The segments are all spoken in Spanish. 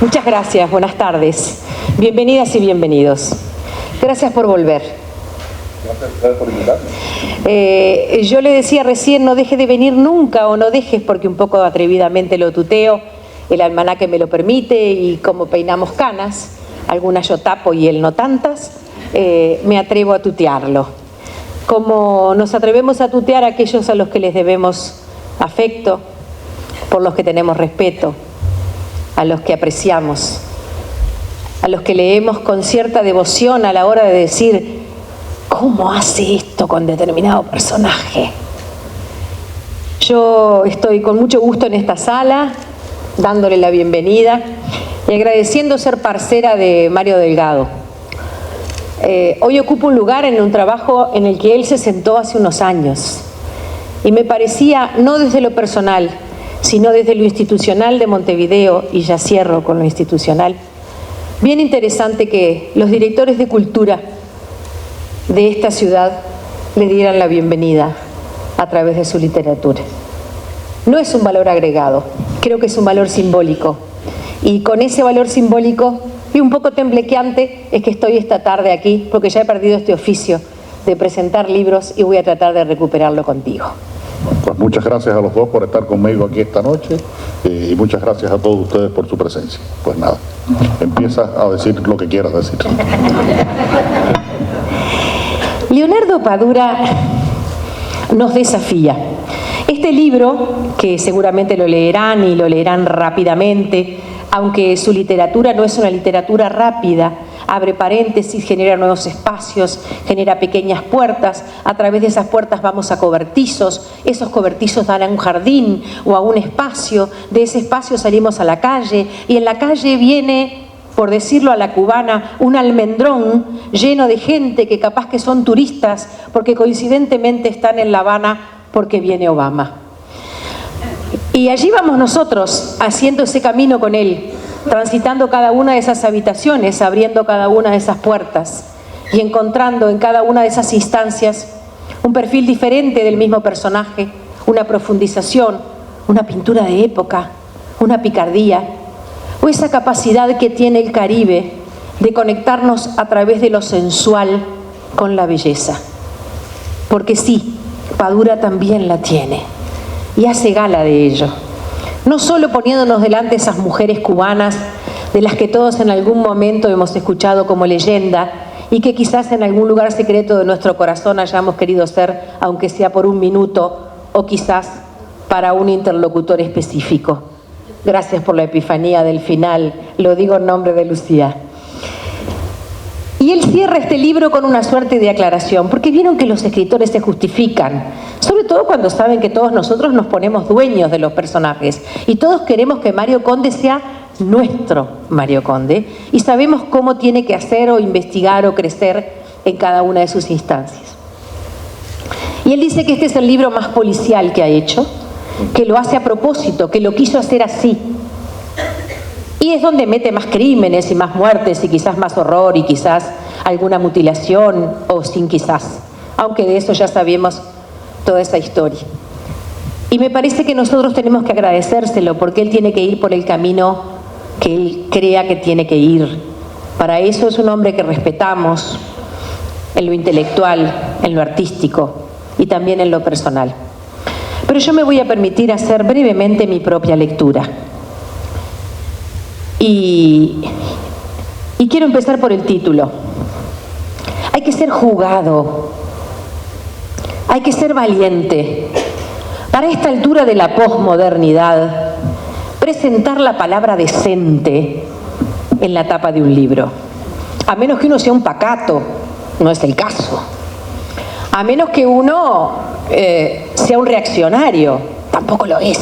Muchas gracias, buenas tardes. Bienvenidas y bienvenidos. Gracias por volver. Gracias por invitarme. Yo le decía recién, no deje de venir nunca, o no dejes, porque un poco atrevidamente lo tuteo, el almanaque me lo permite, y como peinamos canas, algunas yo tapo y él no tantas, me atrevo a tutearlo. Como nos atrevemos a tutear a aquellos a los que les debemos afecto, por los que tenemos respeto, a los que apreciamos, a los que leemos con cierta devoción a la hora de decir, ¿cómo hace esto con determinado personaje? Yo estoy con mucho gusto en esta sala, dándole la bienvenida y agradeciendo ser parcera de Mario Delgado. Hoy ocupo un lugar en un trabajo en el que él se sentó hace unos años y me parecía, no desde lo personal, sino desde lo institucional de Montevideo, y ya cierro con lo institucional, bien interesante que los directores de cultura de esta ciudad le dieran la bienvenida a través de su literatura. No es un valor agregado, creo que es un valor simbólico, y con ese valor simbólico y un poco temblequeante es que estoy esta tarde aquí, porque ya he perdido este oficio de presentar libros y voy a tratar de recuperarlo contigo. Pues muchas gracias a los dos por estar conmigo aquí esta noche y muchas gracias a todos ustedes por su presencia. Pues nada, empieza a decir lo que quieras decir. Leonardo Padura nos desafía. Este libro, que seguramente lo leerán y lo leerán rápidamente, aunque su literatura no es una literatura rápida, abre paréntesis, genera nuevos espacios, genera pequeñas puertas, a través de esas puertas vamos a cobertizos, esos cobertizos dan a un jardín o a un espacio, de ese espacio salimos a la calle, y en la calle viene, por decirlo a la cubana, un almendrón lleno de gente que capaz que son turistas, porque coincidentemente están en La Habana porque viene Obama. Y allí vamos nosotros, haciendo ese camino con él, transitando cada una de esas habitaciones, abriendo cada una de esas puertas y encontrando en cada una de esas instancias un perfil diferente del mismo personaje, una profundización, una pintura de época, una picardía, o esa capacidad que tiene el Caribe de conectarnos a través de lo sensual con la belleza. Porque sí, Padura también la tiene y hace gala de ello. No solo poniéndonos delante esas mujeres cubanas de las que todos en algún momento hemos escuchado como leyenda y que quizás en algún lugar secreto de nuestro corazón hayamos querido ser, aunque sea por un minuto o quizás para un interlocutor específico. Gracias por la epifanía del final, lo digo en nombre de Lucía. Y él cierra este libro con una suerte de aclaración, porque vieron que los escritores se justifican, sobre todo cuando saben que todos nosotros nos ponemos dueños de los personajes y todos queremos que Mario Conde sea nuestro Mario Conde y sabemos cómo tiene que hacer o investigar o crecer en cada una de sus instancias. Y él dice que este es el libro más policial que ha hecho, que lo hace a propósito, que lo quiso hacer así. Y es donde mete más crímenes y más muertes y quizás más horror y quizás alguna mutilación o sin quizás, aunque de eso ya sabemos toda esa historia. Y me parece que nosotros tenemos que agradecérselo porque él tiene que ir por el camino que él crea que tiene que ir. Para eso es un hombre que respetamos en lo intelectual, en lo artístico y también en lo personal. Pero yo me voy a permitir hacer brevemente mi propia lectura. Y quiero empezar por el título. Hay que ser jugado, hay que ser valiente. Para esta altura de la posmodernidad, presentar la palabra decente en la tapa de un libro. A menos que uno sea un pacato, no es el caso. A menos que uno sea un reaccionario, tampoco lo es.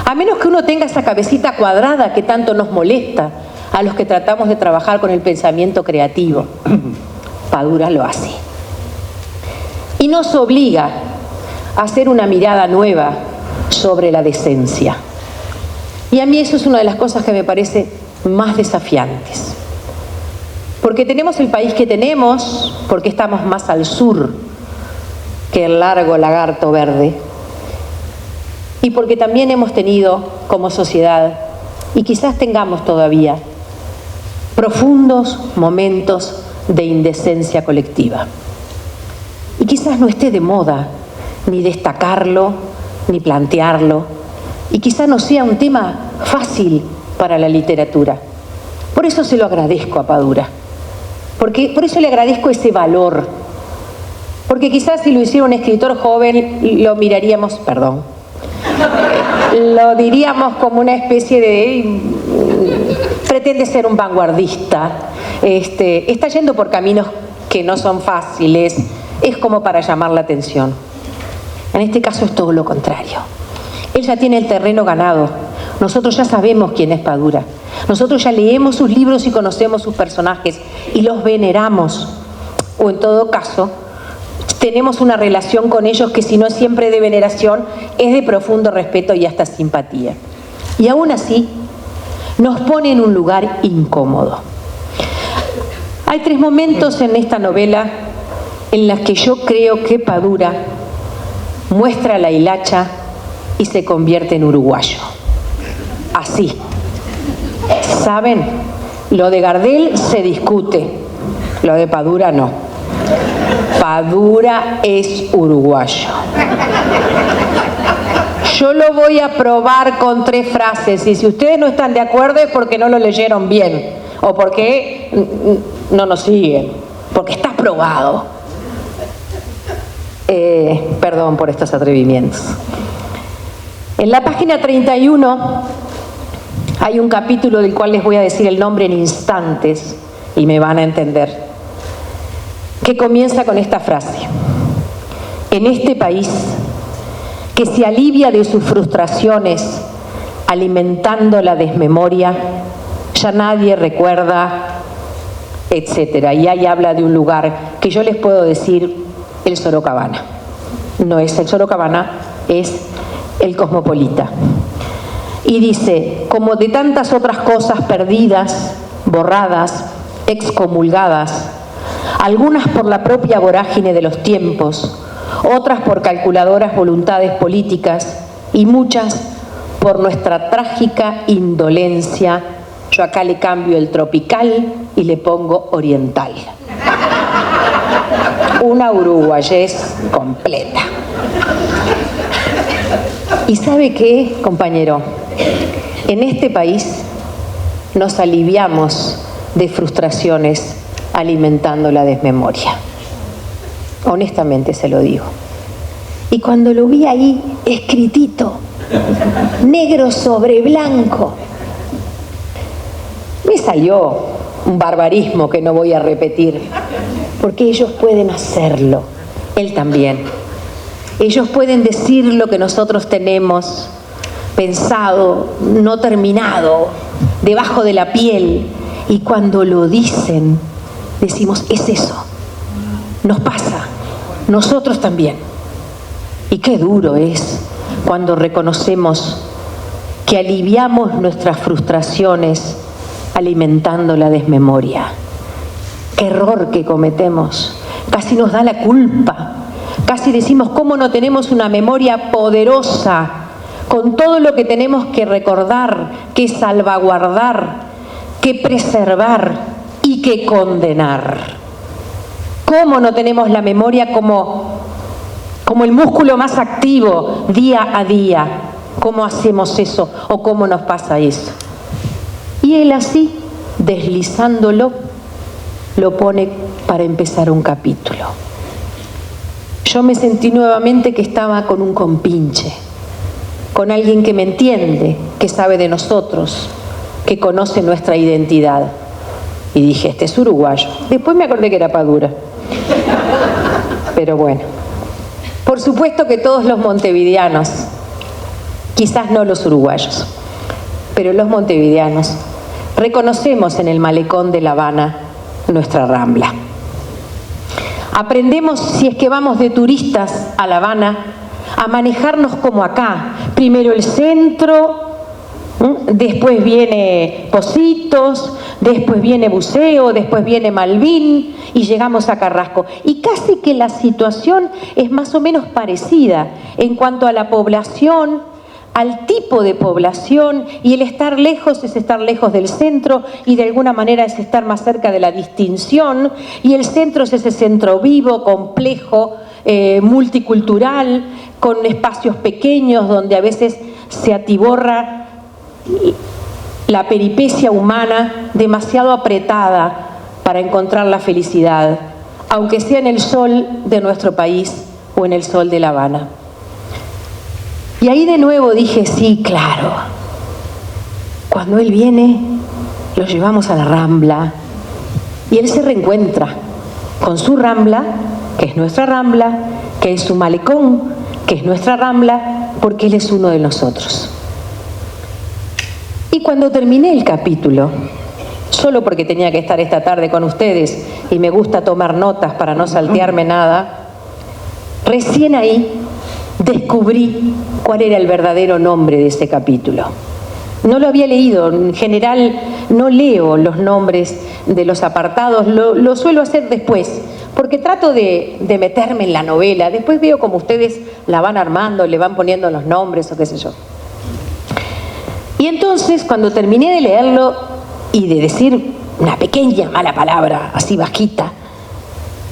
A menos que uno tenga esa cabecita cuadrada que tanto nos molesta a los que tratamos de trabajar con el pensamiento creativo. Padura lo hace. Y nos obliga a hacer una mirada nueva sobre la decencia. Y a mí eso es una de las cosas que me parece más desafiantes. Porque tenemos el país que tenemos, porque estamos más al sur que el largo lagarto verde. Y porque también hemos tenido como sociedad y quizás tengamos todavía profundos momentos de indecencia colectiva. Y quizás no esté de moda ni destacarlo, ni plantearlo, y quizás no sea un tema fácil para la literatura. Por eso se lo agradezco a Padura, porque por eso le agradezco ese valor, porque quizás si lo hiciera un escritor joven lo miraríamos, lo diríamos como una especie de pretende ser un vanguardista, está yendo por caminos que no son fáciles, es como para llamar la atención. En este caso es todo lo contrario. Él ya tiene el terreno ganado. Nosotros ya sabemos quién es Padura. Nosotros ya leemos sus libros y conocemos sus personajes y los veneramos. O en todo caso, tenemos una relación con ellos que si no es siempre de veneración, es de profundo respeto y hasta simpatía. Y aún así, nos pone en un lugar incómodo. Hay 3 momentos en esta novela en los que yo creo que Padura muestra la hilacha y se convierte en uruguayo. Así. ¿Saben? Lo de Gardel se discute, lo de Padura no. Padura es uruguayo. Yo lo voy a probar con 3 frases y si ustedes no están de acuerdo es porque no lo leyeron bien o porque no nos siguen, porque está probado. Perdón por estos atrevimientos. En la página 31 hay un capítulo del cual les voy a decir el nombre en instantes y me van a entender, que comienza con esta frase: en este país que se alivia de sus frustraciones alimentando la desmemoria, ya nadie recuerda, etcétera. Y ahí habla de un lugar que yo les puedo decir el Sorocabana. No es el Sorocabana, es el Cosmopolita. Y dice, como de tantas otras cosas perdidas, borradas, excomulgadas, algunas por la propia vorágine de los tiempos, otras por calculadoras voluntades políticas y muchas por nuestra trágica indolencia. Yo acá le cambio el tropical y le pongo oriental. Una uruguayés completa. ¿Y sabe qué, compañero? En este país nos aliviamos de frustraciones alimentando la desmemoria. Honestamente se lo digo. Y cuando lo vi ahí escritito, negro sobre blanco, me salió un barbarismo que no voy a repetir, porque ellos pueden hacerlo, él también. Ellos pueden decir lo que nosotros tenemos pensado, no terminado, debajo de la piel, y cuando lo dicen, decimos, es eso, nos pasa, nosotros también. Y qué duro es cuando reconocemos que aliviamos nuestras frustraciones alimentando la desmemoria. Qué error que cometemos, casi nos da la culpa, casi decimos cómo no tenemos una memoria poderosa con todo lo que tenemos que recordar, que salvaguardar, que preservar y que condenar. ¿Cómo no tenemos la memoria como el músculo más activo día a día? ¿Cómo hacemos eso o cómo nos pasa eso? Y él así, deslizándolo, lo pone para empezar un capítulo. Yo me sentí nuevamente que estaba con un compinche, con alguien que me entiende, que sabe de nosotros, que conoce nuestra identidad. Y dije, este es uruguayo. Después me acordé que era Padura. Pero bueno, por supuesto que todos los montevideanos, quizás no los uruguayos, pero los montevideanos, reconocemos en el malecón de La Habana nuestra Rambla. Aprendemos, si es que vamos de turistas a La Habana, a manejarnos como acá. Primero el centro, después viene Pocitos, después viene Buceo, después viene Malvin y llegamos a Carrasco. Y casi que la situación es más o menos parecida en cuanto a la población, al tipo de población, y el estar lejos es estar lejos del centro y de alguna manera es estar más cerca de la distinción, y el centro es ese centro vivo, complejo, multicultural, con espacios pequeños donde a veces se atiborra la peripecia humana demasiado apretada para encontrar la felicidad, aunque sea en el sol de nuestro país o en el sol de La Habana. Y ahí de nuevo dije, sí, claro, cuando él viene, lo llevamos a la Rambla y él se reencuentra con su Rambla, que es nuestra Rambla, que es su malecón, que es nuestra Rambla, porque él es uno de nosotros. Y cuando terminé el capítulo, solo porque tenía que estar esta tarde con ustedes y me gusta tomar notas para no saltearme nada, recién ahí descubrí cuál era el verdadero nombre de ese capítulo. No lo había leído, en general no leo los nombres de los apartados, lo suelo hacer después, porque trato de meterme en la novela, después veo como ustedes la van armando, le van poniendo los nombres o qué sé yo. Y entonces, cuando terminé de leerlo y de decir una pequeña mala palabra, así bajita,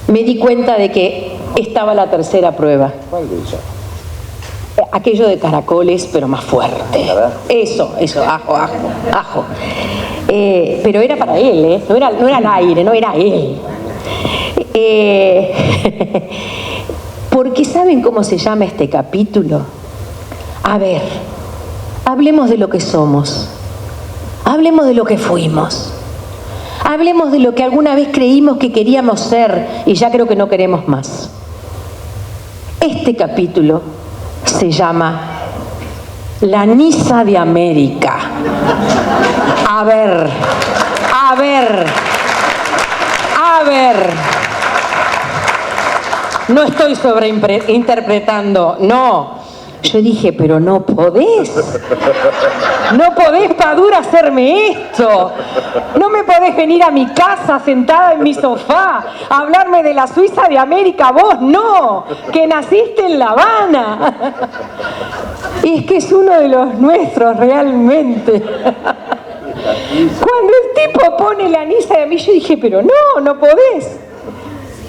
me di cuenta de que estaba la tercera prueba. ¿Cuál de ellas? Aquello de caracoles, pero más fuerte. Eso, ajo. Pero era para él, no era el aire, no era él. Porque ¿saben cómo se llama este capítulo? A ver, hablemos de lo que somos, hablemos de lo que fuimos, hablemos de lo que alguna vez creímos que queríamos ser y ya creo que no queremos más. Este capítulo se llama La Niza de América. A ver. No estoy sobreinterpretando, no. Yo dije, pero no podés, Padura, hacerme esto. No me podés venir a mi casa sentada en mi sofá a hablarme de la Suiza de América, vos no, que naciste en La Habana. Y es que es uno de los nuestros realmente. Cuando el tipo pone la Niza de mí, yo dije, pero no podés.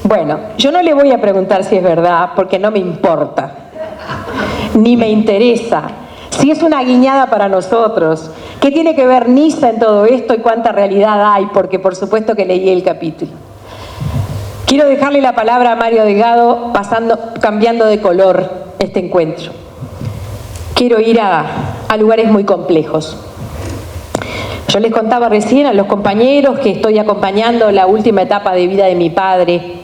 Bueno, yo no le voy a preguntar si es verdad, porque no me importa. Ni me interesa. Si es una guiñada para nosotros. ¿Qué tiene que ver Niza en todo esto y cuánta realidad hay? Porque por supuesto que leí el capítulo. Quiero dejarle la palabra a Mario Delgado, cambiando de color este encuentro. Quiero ir a lugares muy complejos. Yo les contaba recién a los compañeros que estoy acompañando la última etapa de vida de mi padre,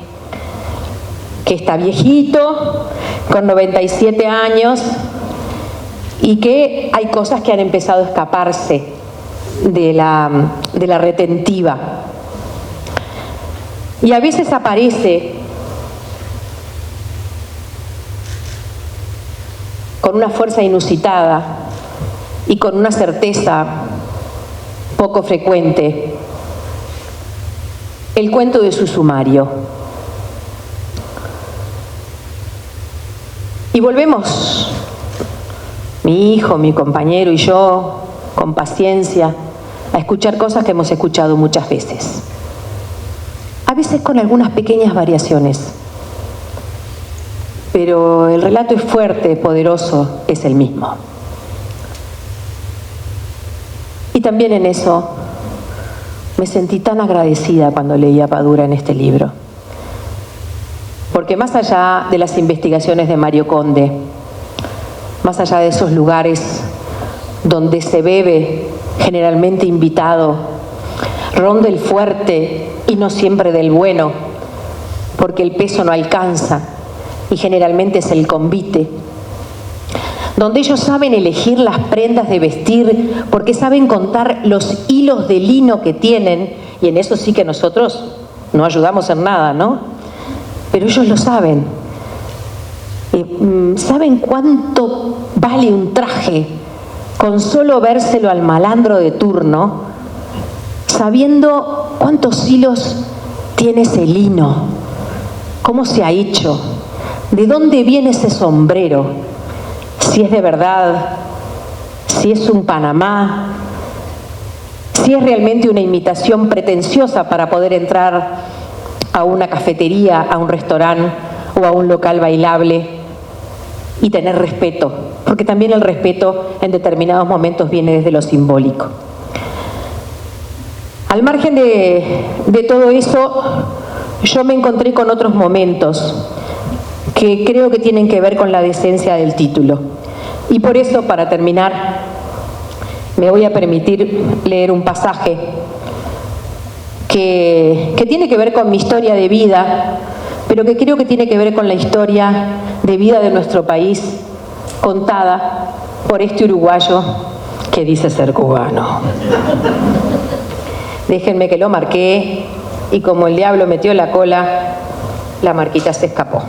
que está viejito, con 97 años, y que hay cosas que han empezado a escaparse de la retentiva. Y a veces aparece con una fuerza inusitada y con una certeza poco frecuente el cuento de su sumario. Y volvemos, mi hijo, mi compañero y yo, con paciencia, a escuchar cosas que hemos escuchado muchas veces. A veces con algunas pequeñas variaciones. Pero el relato es fuerte, poderoso, es el mismo. Y también en eso me sentí tan agradecida cuando leí a Padura en este libro. Porque más allá de las investigaciones de Mario Conde, más allá de esos lugares donde se bebe, generalmente invitado, ron del fuerte y no siempre del bueno, porque el peso no alcanza y generalmente es el convite, donde ellos saben elegir las prendas de vestir porque saben contar los hilos de lino que tienen, y en eso sí que nosotros no ayudamos en nada, ¿no? Pero ellos lo saben. ¿Saben cuánto vale un traje con solo vérselo al malandro de turno, sabiendo cuántos hilos tiene ese lino, cómo se ha hecho, de dónde viene ese sombrero, si es de verdad si es un Panamá, si es realmente una imitación pretenciosa para poder entrar a una cafetería, a un restaurante o a un local bailable y tener respeto, porque también el respeto en determinados momentos viene desde lo simbólico. Al margen de todo eso, yo me encontré con otros momentos que creo que tienen que ver con la decencia del título. Y por eso, para terminar, me voy a permitir leer un pasaje que tiene que ver con mi historia de vida, pero que creo que tiene que ver con la historia de vida de nuestro país, contada por este uruguayo que dice ser cubano. Déjenme que lo marqué y como el diablo metió la cola, la marquita se escapó.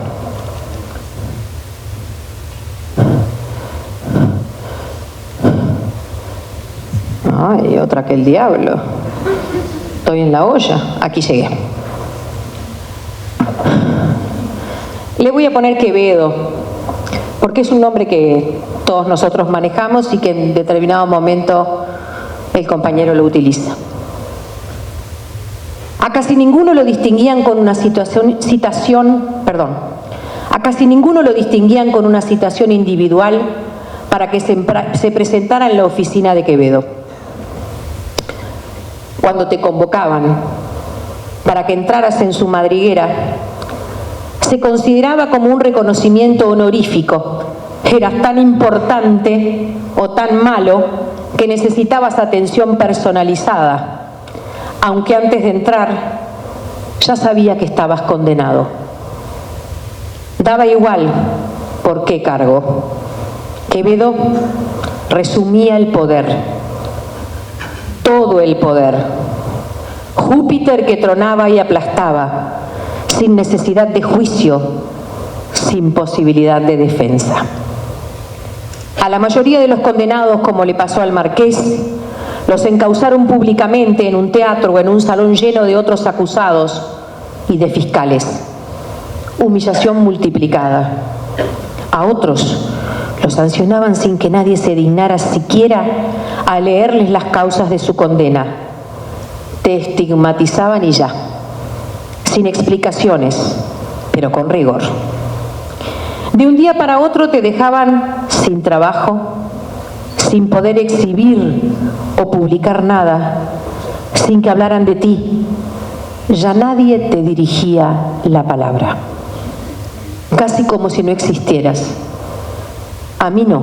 Ay, otra que el diablo. Estoy en la olla. Aquí llegué. Le voy a poner Quevedo, porque es un nombre que todos nosotros manejamos y que en determinado momento el compañero lo utiliza. A casi ninguno lo distinguían con una a casi ninguno lo distinguían con una citación individual para que se presentara en la oficina de Quevedo. Cuando te convocaban para que entraras en su madriguera, se consideraba como un reconocimiento honorífico. Eras tan importante o tan malo que necesitabas atención personalizada, aunque antes de entrar ya sabía que estabas condenado. Daba igual por qué cargo. Quevedo resumía el poder, todo el poder. Júpiter que tronaba y aplastaba, sin necesidad de juicio, sin posibilidad de defensa. A la mayoría de los condenados, como le pasó al marqués, los encausaron públicamente en un teatro o en un salón lleno de otros acusados y de fiscales. Humillación multiplicada. A otros los sancionaban sin que nadie se dignara siquiera a leerles las causas de su condena. Te estigmatizaban y ya, sin explicaciones, pero con rigor. De un día para otro te dejaban sin trabajo, sin poder exhibir o publicar nada, sin que hablaran de ti. Ya nadie te dirigía la palabra, casi como si no existieras. A mí no,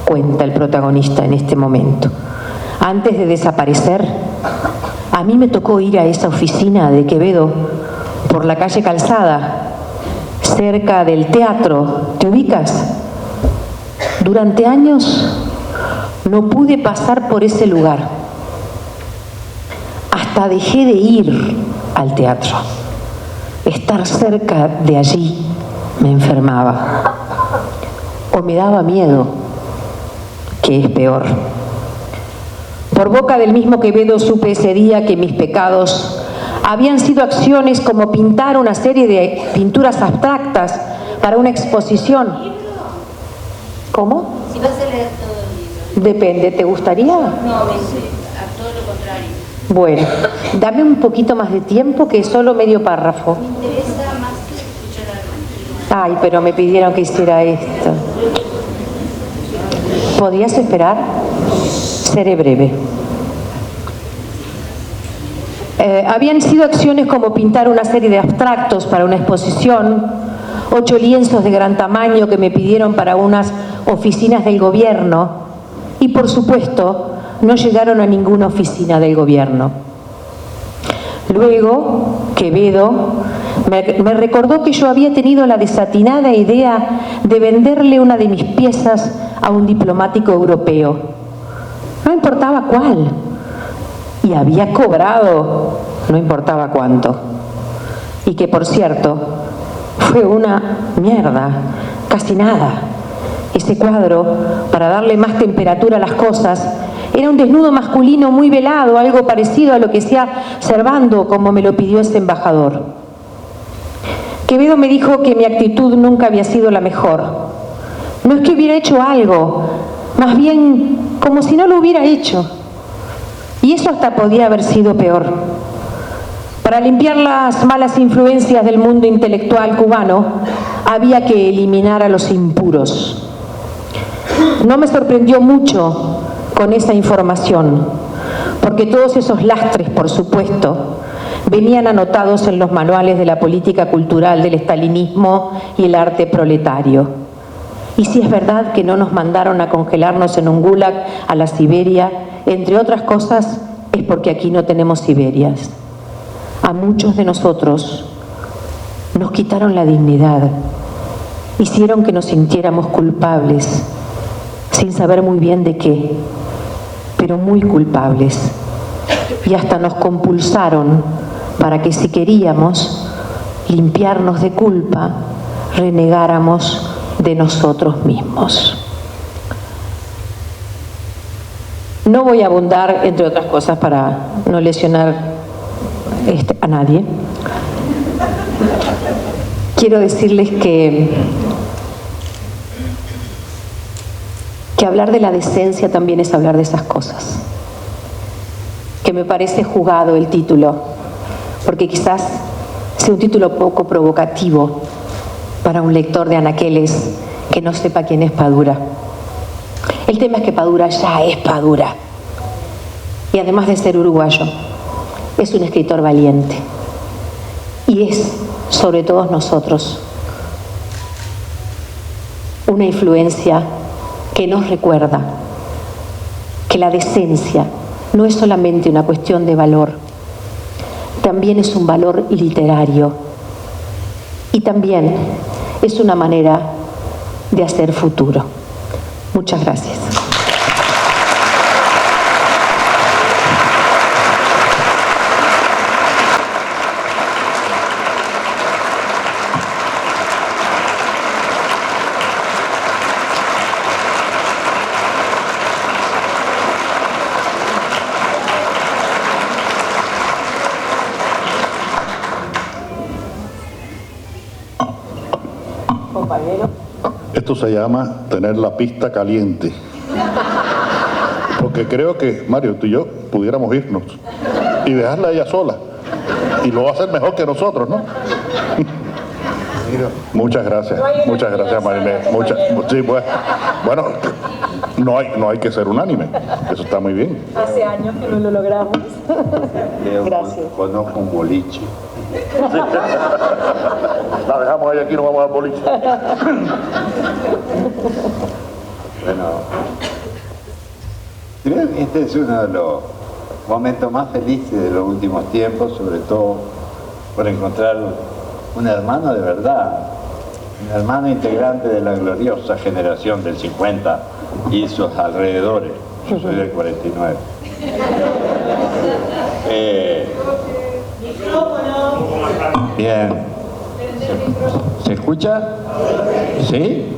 cuenta el protagonista en este momento. Antes de desaparecer, a mí me tocó ir a esa oficina de Quevedo por la calle Calzada, cerca del teatro. ¿Te ubicas? Durante años no pude pasar por ese lugar. Hasta dejé de ir al teatro. Estar cerca de allí me enfermaba. O me daba miedo, que es peor. Por boca del mismo Quevedo supe ese día que mis pecados habían sido acciones como pintar una serie de pinturas abstractas para una exposición. ¿Cómo? Si vas a leer todo el libro. Depende, ¿te gustaría? No, a todo lo contrario. Bueno, dame un poquito más de tiempo, que es solo medio párrafo. Me interesa más que escuchar a Ay, pero me pidieron que hiciera esto. ¿Podrías esperar? Seré breve. Habían sido acciones como pintar una serie de abstractos para una exposición, 8 lienzos de gran tamaño que me pidieron para unas oficinas del gobierno y, por supuesto, no llegaron a ninguna oficina del gobierno. Luego, Quevedo me recordó que yo había tenido la desatinada idea de venderle una de mis piezas a un diplomático europeo. No importaba cuál. Y había cobrado, no importaba cuánto. Y que, por cierto, fue una mierda, casi nada. Ese cuadro, para darle más temperatura a las cosas, era un desnudo masculino muy velado, algo parecido a lo que hacía Servando, como me lo pidió ese embajador. Quevedo me dijo que mi actitud nunca había sido la mejor. No es que hubiera hecho algo, más bien como si no lo hubiera hecho. Y eso hasta podía haber sido peor. Para limpiar las malas influencias del mundo intelectual cubano, había que eliminar a los impuros. No me sorprendió mucho con esa información, porque todos esos lastres, por supuesto, venían anotados en los manuales de la política cultural del estalinismo y el arte proletario. Y si es verdad que no nos mandaron a congelarnos en un gulag a la Siberia, entre otras cosas, es porque aquí no tenemos Siberias. A muchos de nosotros nos quitaron la dignidad, hicieron que nos sintiéramos culpables, sin saber muy bien de qué, pero muy culpables. Y hasta nos compulsaron para que si queríamos limpiarnos de culpa, renegáramos de nosotros mismos. No voy a abundar, entre otras cosas, para no lesionar a nadie. Quiero decirles que hablar de la decencia también es hablar de esas cosas. Que me parece jugado el título, porque quizás sea un título poco provocativo para un lector de anaqueles que no sepa quién es Padura. El tema es que Padura ya es Padura. Y además de ser uruguayo, es un escritor valiente. Y es, sobre todos nosotros, una influencia que nos recuerda que la decencia no es solamente una cuestión de valor, también es un valor literario y también es una manera de hacer futuro. Muchas gracias. Esto se llama tener la pista caliente. Porque creo que, Mario, tú y yo pudiéramos irnos y dejarla a ella sola. Y lo va a hacer mejor que nosotros, ¿no? Muchas gracias, Marinés. Sí, bueno, no hay que ser unánime. Eso está muy bien. Hace años que no lo logramos. Gracias. Conozco un boliche. La dejamos ahí, aquí no vamos al boliche. Bueno, creo que este es uno de los momentos más felices de los últimos tiempos, sobre todo por encontrar un hermano de verdad, un hermano integrante de la gloriosa generación del 50 y sus alrededores. Yo soy del 49. Bien. ¿Se escucha? ¿Sí?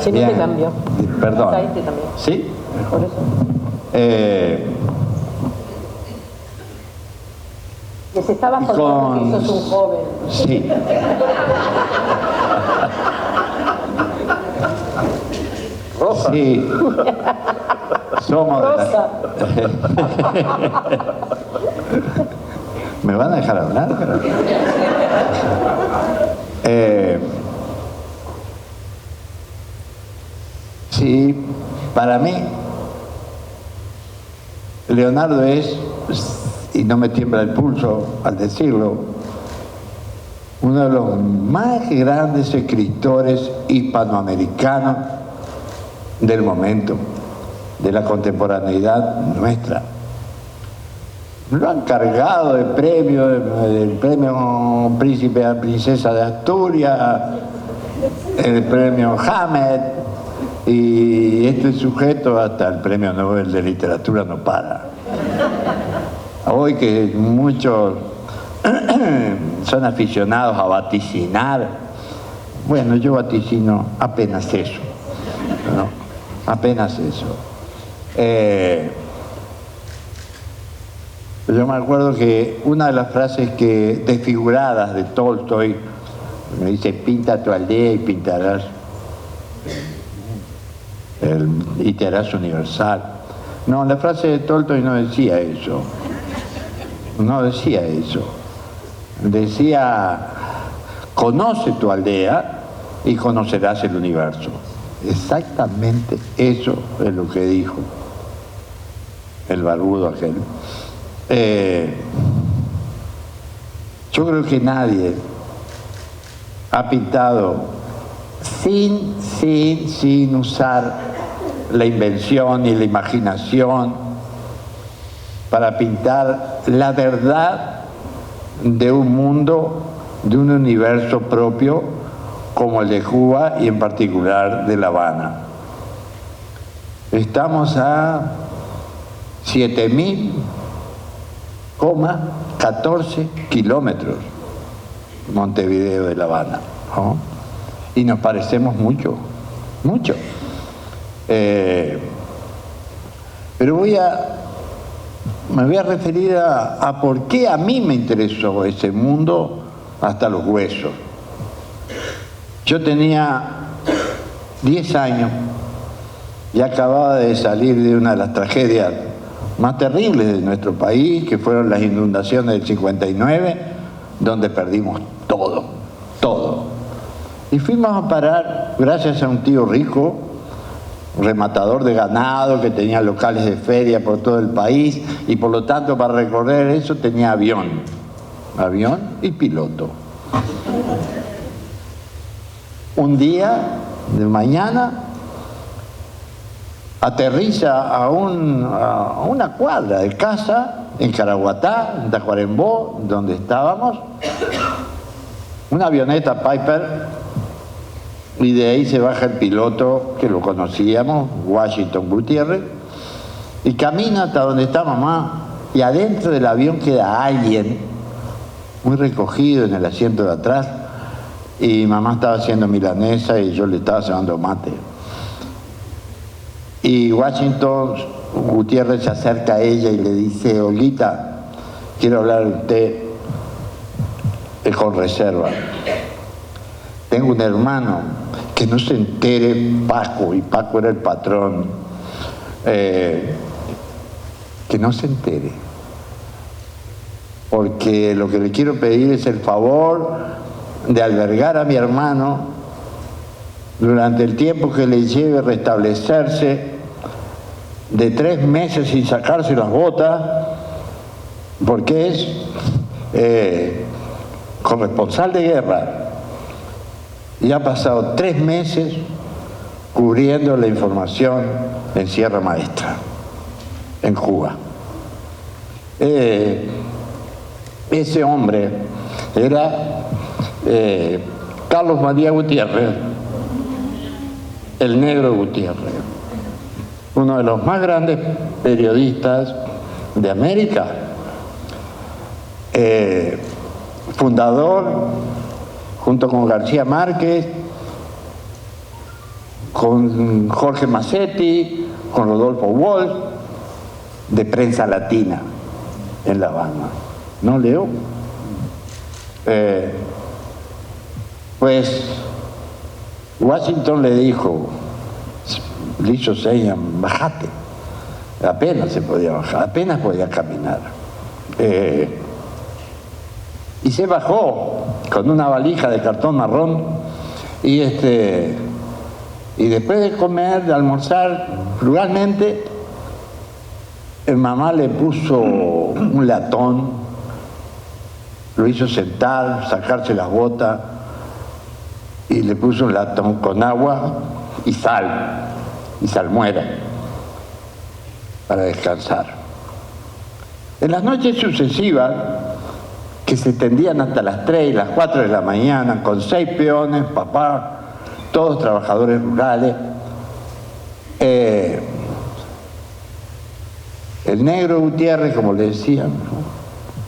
Si no te cambio. Perdón. Ahí te cambio. ¿Sí? Por eso. Les estaba contando que sos un joven. Sí. Rosa. Sí. Somos Rosa. ¿Me van a dejar hablar? Sí, para mí, Leonardo es, y no me tiembla el pulso al decirlo, uno de los más grandes escritores hispanoamericanos del momento, de la contemporaneidad nuestra. Lo han cargado de premio, el premio Príncipe a Princesa de Asturias, el premio Hammett, y este sujeto hasta el premio Nobel de Literatura no para. Hoy que muchos son aficionados a vaticinar, bueno, yo vaticino apenas eso, ¿no? Apenas eso. Yo me acuerdo que una de las frases que desfiguradas de Tolstoy me dice: pinta tu aldea y pintarás y te harás universal. No, la frase de Tolstoy no decía eso. No decía eso. Decía, conoce tu aldea y conocerás el universo. Exactamente eso es lo que dijo el barbudo aquel. Yo creo que nadie ha pintado sin usar la invención y la imaginación para pintar la verdad de un mundo, de un universo propio como el de Cuba y en particular de La Habana. Estamos a 7.014 kilómetros Montevideo de La Habana, ¿no? Y nos parecemos mucho, mucho. Pero me voy a referir a por qué a mí me interesó ese mundo hasta los huesos. Yo tenía 10 años y acababa de salir de una de las tragedias más terribles de nuestro país, que fueron las inundaciones del 59, donde perdimos todo, todo. Y fuimos a parar, gracias a un tío rico, rematador de ganado, que tenía locales de feria por todo el país, y por lo tanto para recorrer eso tenía avión y piloto. Un día de mañana aterriza a una cuadra de casa en Caraguatá, en Tacuarembó, donde estábamos, una avioneta Piper, y de ahí se baja el piloto, que lo conocíamos, Washington Gutiérrez, y camina hasta donde está mamá, y adentro del avión queda alguien muy recogido en el asiento de atrás, y mamá estaba haciendo milanesa y yo le estaba llevando mate. Y Washington Gutiérrez se acerca a ella y le dice: Olguita, quiero hablar de usted con reserva. Tengo un hermano, que no se entere Paco, y Paco era el patrón, que no se entere, porque lo que le quiero pedir es el favor de albergar a mi hermano durante el tiempo que le lleve restablecerse, de 3 meses sin sacarse las botas, porque es corresponsal de guerra y ha pasado 3 meses cubriendo la información en Sierra Maestra, en Cuba. Ese hombre era Carlos María Gutiérrez, el Negro Gutiérrez, uno de los más grandes periodistas de América, fundador, junto con García Márquez, con Jorge Massetti, con Rodolfo Walsh, de Prensa Latina en La Habana. ¿No, Leo? Pues Washington le dijo, le hizo señas: bajate. Apenas se podía bajar, apenas podía caminar. Y se bajó con una valija de cartón marrón y después de comer, de almorzar frugalmente, mamá le puso un latón, lo hizo sentar, sacarse las botas, y le puso un latón con agua y salmuera para descansar. En las noches sucesivas, que se tendían hasta las 3 y las 4 de la mañana, con 6 peones, papá, todos trabajadores rurales, el Negro Gutiérrez, como le decían, ¿no?,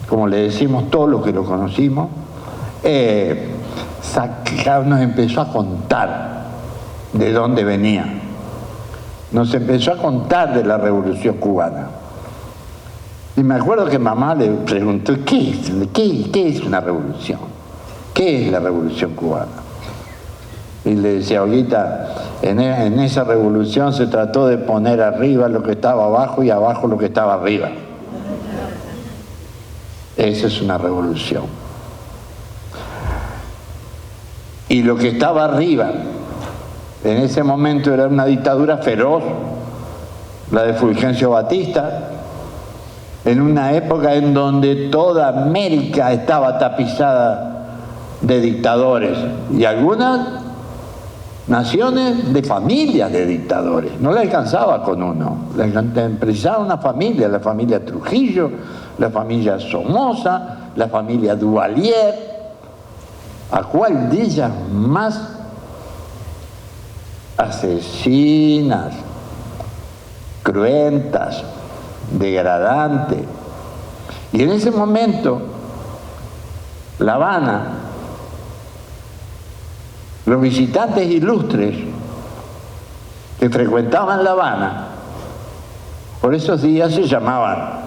como le decimos todos los que lo conocimos, nos empezó a contar de dónde venía. Nos empezó a contar de la Revolución Cubana. Y me acuerdo que mamá le preguntó: ¿qué es una revolución? ¿Qué es la Revolución Cubana? Y le decía, Olguita, en esa revolución se trató de poner arriba lo que estaba abajo y abajo lo que estaba arriba. Esa es una revolución. Y lo que estaba arriba en ese momento era una dictadura feroz, la de Fulgencio Batista, en una época en donde toda América estaba tapizada de dictadores y algunas naciones de familias de dictadores. No le alcanzaba con uno, le precisaba una familia, la familia Trujillo, la familia Somoza, la familia Duvalier. ¿A cuál de ellas más asesinas, cruentas, degradantes? Y en ese momento, La Habana, los visitantes ilustres que frecuentaban La Habana, por esos días se llamaban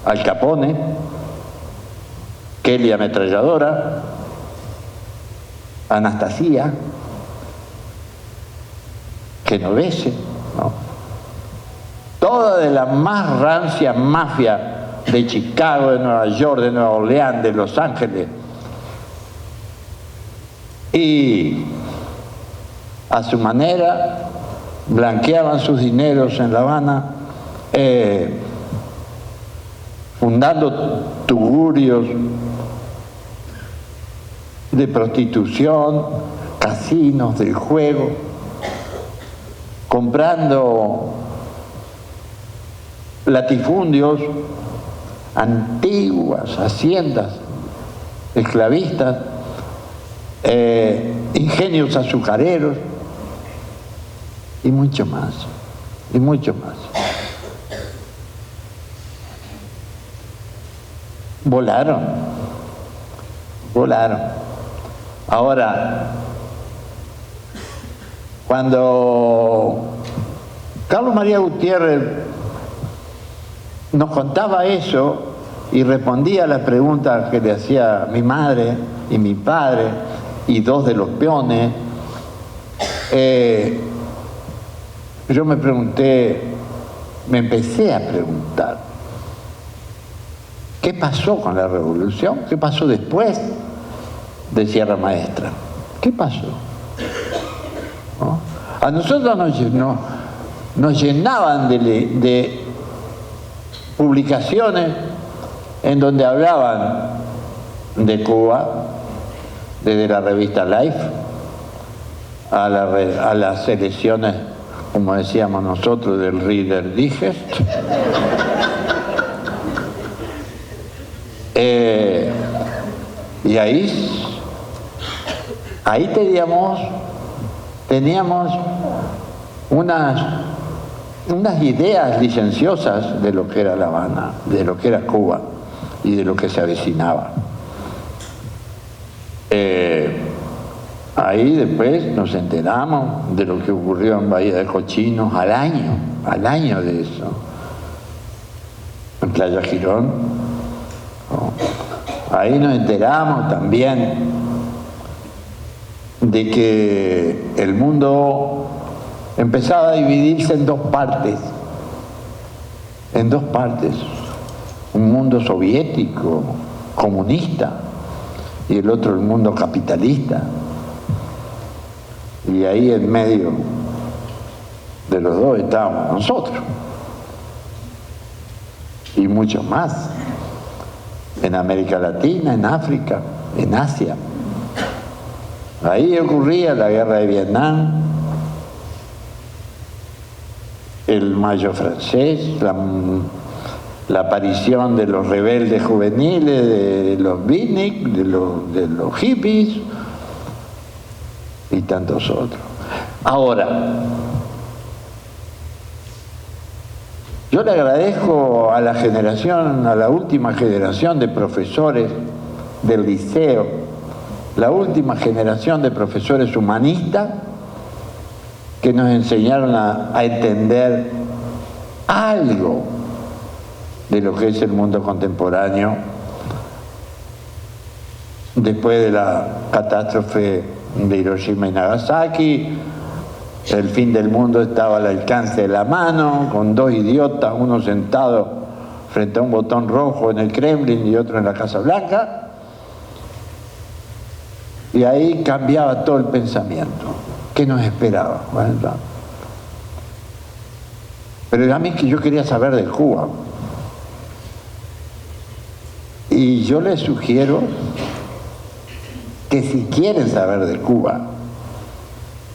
Al Capone, Kelly Ametralladora, Anastasia, Genovese, ¿no? Toda de la más rancia mafia de Chicago, de Nueva York, de Nueva Orleans, de Los Ángeles. Y a su manera blanqueaban sus dineros en La Habana, fundando tugurios de prostitución, casinos del juego, comprando latifundios, antiguas haciendas esclavistas, ingenios azucareros y mucho más, y mucho más. Volaron. Ahora, cuando Carlos María Gutiérrez nos contaba eso y respondía a las preguntas que le hacía mi madre y mi padre y dos de los peones, yo me empecé a preguntar, ¿qué pasó con la revolución? ¿Qué pasó después de Sierra Maestra? ¿Qué pasó? ¿No? A nosotros nos llenaban de publicaciones en donde hablaban de Cuba, desde la revista Life a las elecciones, como decíamos nosotros, del Reader Digest. Y ahí teníamos unas ideas licenciosas de lo que era La Habana, de lo que era Cuba y de lo que se avecinaba. Ahí después nos enteramos de lo que ocurrió en Bahía de Cochinos al año de eso, en Playa Girón. Ahí nos enteramos también de que el mundo empezaba a dividirse en dos partes, un mundo soviético, comunista, y el otro el mundo capitalista. Y ahí en medio de los dos estábamos nosotros, y muchos más, en América Latina, en África, en Asia. Ahí ocurría la guerra de Vietnam, el Mayo francés, la aparición de los rebeldes juveniles, de los beatniks, de los hippies y tantos otros. Ahora, yo le agradezco a la última generación de profesores del liceo, la última generación de profesores humanistas que nos enseñaron a entender algo de lo que es el mundo contemporáneo después de la catástrofe de Hiroshima y Nagasaki, el fin del mundo estaba al alcance de la mano, con dos idiotas, uno sentado frente a un botón rojo en el Kremlin y otro en la Casa Blanca, y ahí cambiaba todo el pensamiento. ¿Qué nos esperaba? Bueno, pero a mí que yo quería saber de Cuba. Y yo les sugiero que si quieren saber de Cuba,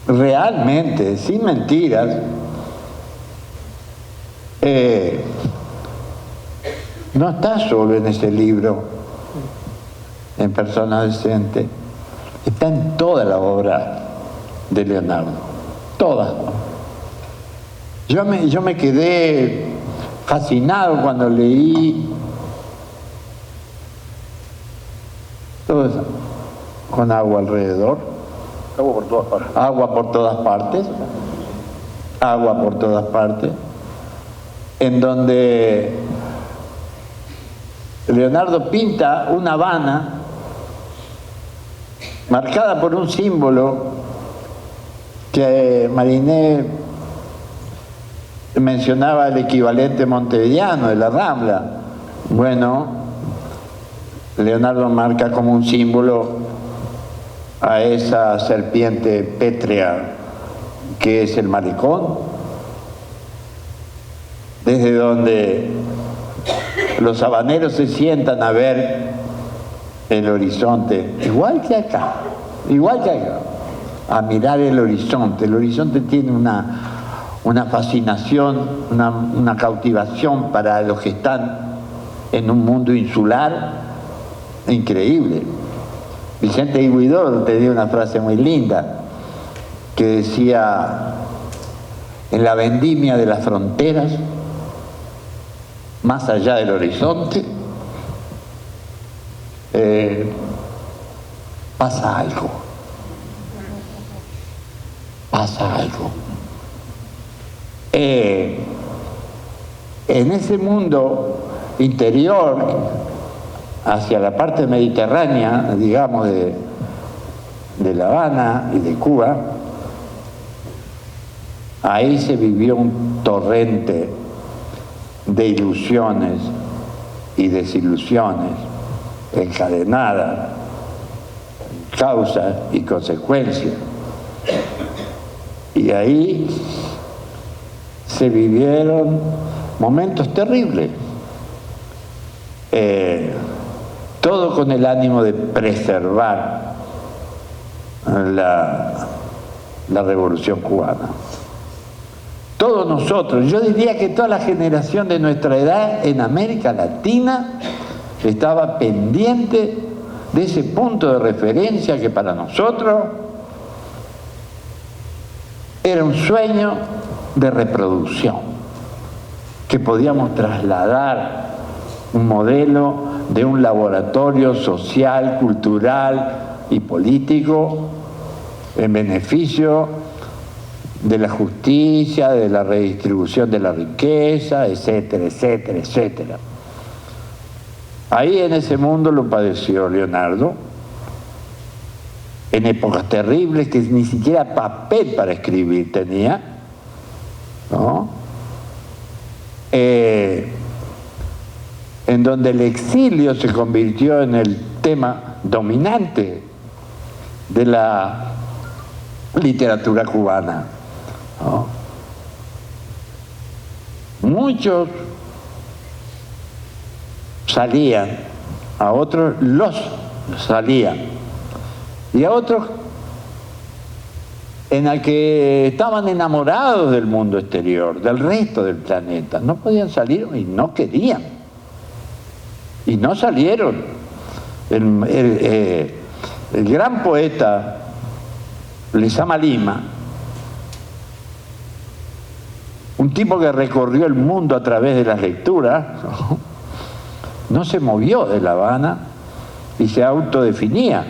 realmente, sin mentiras, no está solo en ese libro, en Persona Decente, está en toda la obra de Leonardo, toda. Yo me quedé fascinado cuando leí todo eso, con agua alrededor. Agua por todas partes. Agua por todas partes. Agua por todas partes. En donde Leonardo pinta una Habana marcada por un símbolo que Mariné mencionaba, el equivalente montevideano de la Rambla. Bueno, Leonardo marca como un símbolo a esa serpiente pétrea que es el malecón, desde donde los habaneros se sientan a ver el horizonte, igual que acá, a mirar el horizonte. El horizonte tiene una fascinación, una cautivación para los que están en un mundo insular increíble. Vicente Huidobro tenía una frase muy linda que decía: en la vendimia de las fronteras, más allá del horizonte, pasa algo. Pasa algo. En ese mundo interior, hacia la parte mediterránea, digamos, de La Habana y de Cuba, ahí se vivió un torrente de ilusiones y desilusiones encadenadas, causas y consecuencias. Y ahí se vivieron momentos terribles. Todo con el ánimo de preservar la revolución cubana. Todos nosotros, yo diría que toda la generación de nuestra edad en América Latina estaba pendiente de ese punto de referencia que para nosotros era un sueño de reproducción, que podíamos trasladar un modelo de un laboratorio social, cultural y político en beneficio de la justicia, de la redistribución de la riqueza, etcétera, etcétera, etcétera. Ahí en ese mundo lo padeció Leonardo, en épocas terribles que ni siquiera papel para escribir tenía, ¿no? En donde el exilio se convirtió en el tema dominante de la literatura cubana, ¿no? Muchos salían, a otros los salían, y a otros en el que estaban enamorados del mundo exterior, del resto del planeta, no podían salir y no querían, y no salieron. El gran poeta Lezama Lima, un tipo que recorrió el mundo a través de las lecturas, no se movió de La Habana y se autodefinía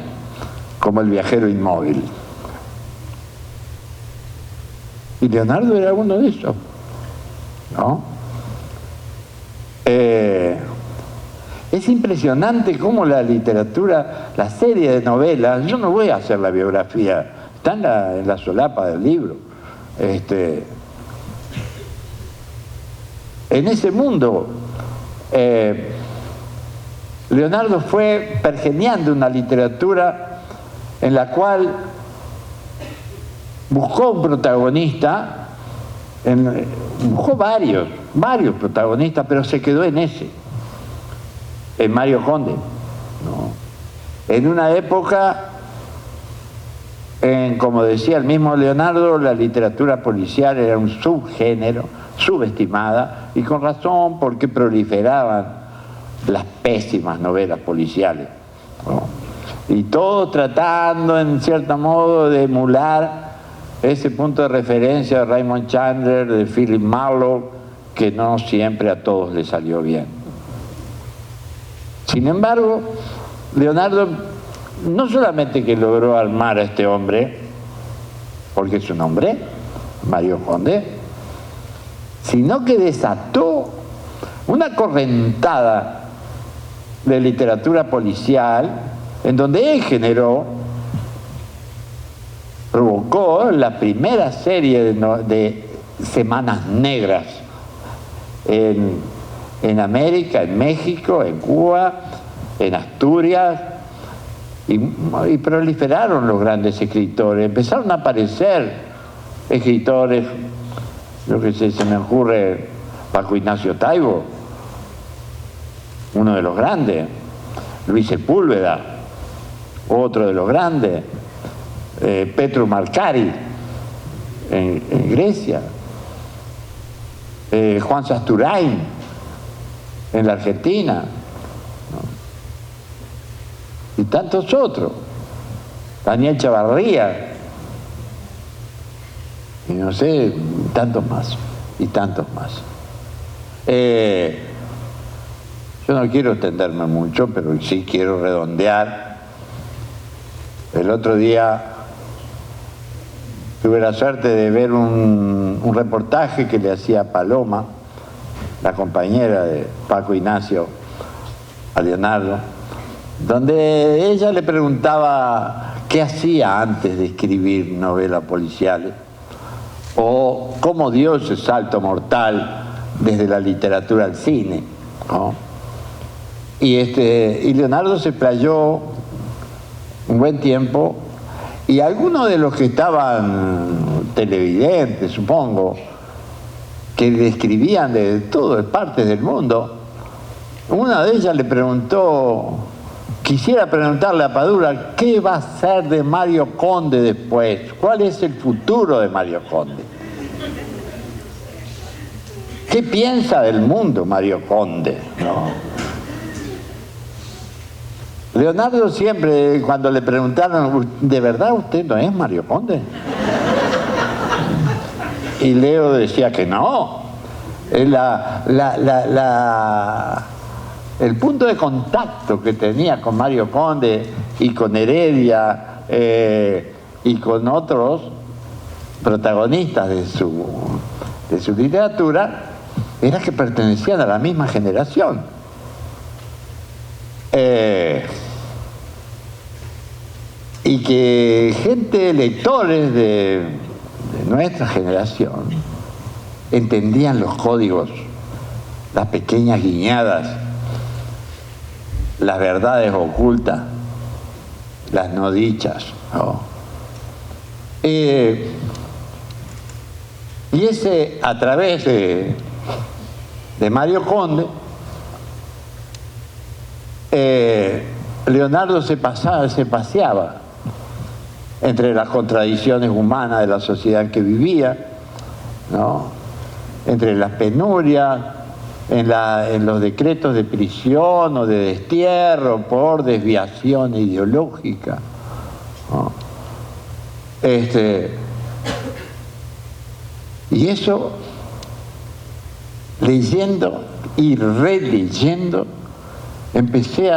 como el viajero inmóvil. Y Leonardo era uno de esos, ¿no? Es impresionante cómo la literatura, la serie de novelas, yo no voy a hacer la biografía, está en la solapa del libro. En ese mundo, Leonardo fue pergeñando una literatura en la cual buscó un protagonista, buscó varios protagonistas, pero se quedó en ese, en Mario Conde, ¿no? En una época, como decía el mismo Leonardo, la literatura policial era un subgénero, subestimada, y con razón, porque proliferaban las pésimas novelas policiales, ¿no? Y todo tratando, en cierto modo, de emular ese punto de referencia de Raymond Chandler, de Philip Marlowe, que no siempre a todos les salió bien. Sin embargo, Leonardo no solamente que logró armar a este hombre, porque es un hombre, Mario Conde, sino que desató una correntada de literatura policial en donde él provocó la primera serie de semanas negras en América, en México, en Cuba, en Asturias, y proliferaron los grandes escritores. Empezaron a aparecer escritores, lo que se me ocurre, Paco Ignacio Taibo, uno de los grandes, Luis Sepúlveda, otro de los grandes, Petru Marcari en Grecia, Juan Sasturain en la Argentina, ¿no? Y tantos otros, Daniel Chavarría, y no sé, tantos más, y tantos más. Yo no quiero extenderme mucho, pero sí quiero redondear. El otro día tuve la suerte de ver un reportaje que le hacía Paloma, la compañera de Paco Ignacio, a Leonardo, donde ella le preguntaba qué hacía antes de escribir novelas policiales, o cómo dio ese salto mortal desde la literatura al cine, ¿no? Y Leonardo se playó un buen tiempo, y algunos de los que estaban televidentes, supongo, que le escribían de todas partes del mundo, una de ellas le preguntó, quisiera preguntarle a Padura, ¿qué va a ser de Mario Conde después? ¿Cuál es el futuro de Mario Conde? ¿Qué piensa del mundo Mario Conde? ¿No? Leonardo siempre, cuando le preguntaron, ¿de verdad usted no es Mario Conde? Y Leo decía que no. El punto de contacto que tenía con Mario Conde y con Heredia y con otros protagonistas de su literatura era que pertenecían a la misma generación. Y que gente, lectores de nuestra generación, entendían los códigos, las pequeñas guiñadas, las verdades ocultas, las no dichas, ¿no? Y ese, a través de Mario Conde, Leonardo se paseaba entre las contradicciones humanas de la sociedad en que vivía, ¿no? Entre las penurias, en los decretos de prisión o de destierro por desviación ideológica, ¿no? Y eso, leyendo y releyendo, empecé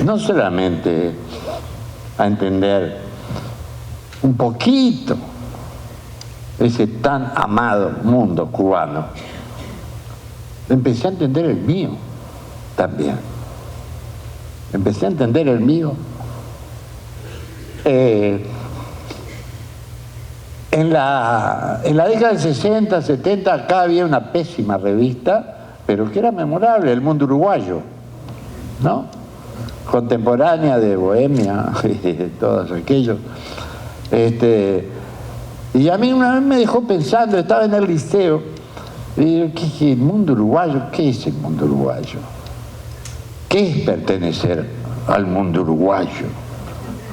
no solamente a entender un poquito ese tan amado mundo cubano, empecé a entender el mío también. empecé a entender el mío. En la década del 60, 70, acá había una pésima revista, pero que era memorable, El Mundo Uruguayo, ¿no? Contemporánea de Bohemia y de todos aquellos. Y a mí una vez me dejó pensando, estaba en el liceo, y digo, ¿qué es el mundo uruguayo? ¿Qué es el mundo uruguayo? ¿Qué es pertenecer al mundo uruguayo?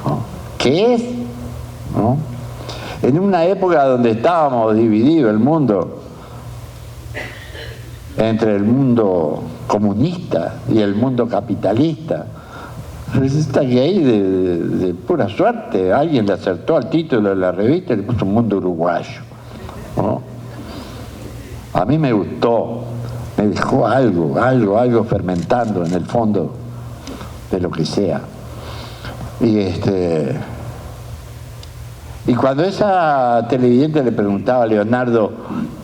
¿No? ¿Qué es? ¿No? En una época donde estábamos divididos el mundo entre el mundo comunista y el mundo capitalista, resulta que ahí de pura suerte alguien le acertó al título de la revista y le puso Mundo Uruguayo, ¿no? A mí me gustó, me dejó algo fermentando en el fondo de lo que sea. Y cuando esa televidente le preguntaba a Leonardo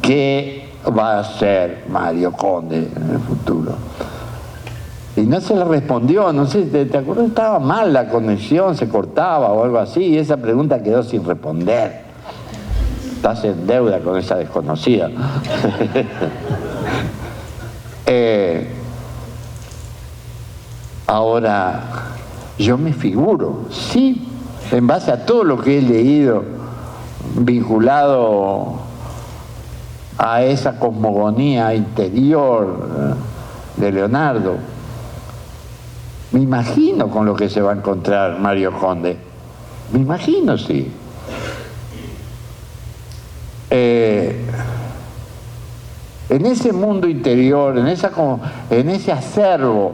qué va a hacer Mario Conde en el futuro, y no se le respondió, no sé, ¿te acuerdas? Estaba mal la conexión, se cortaba o algo así, y esa pregunta quedó sin responder. Estás en deuda con esa desconocida. Ahora, yo me figuro, sí, en base a todo lo que he leído vinculado a esa cosmogonía interior de Leonardo, me imagino con lo que se va a encontrar Mario Conde. Me imagino, sí. En ese mundo interior, en ese acervo,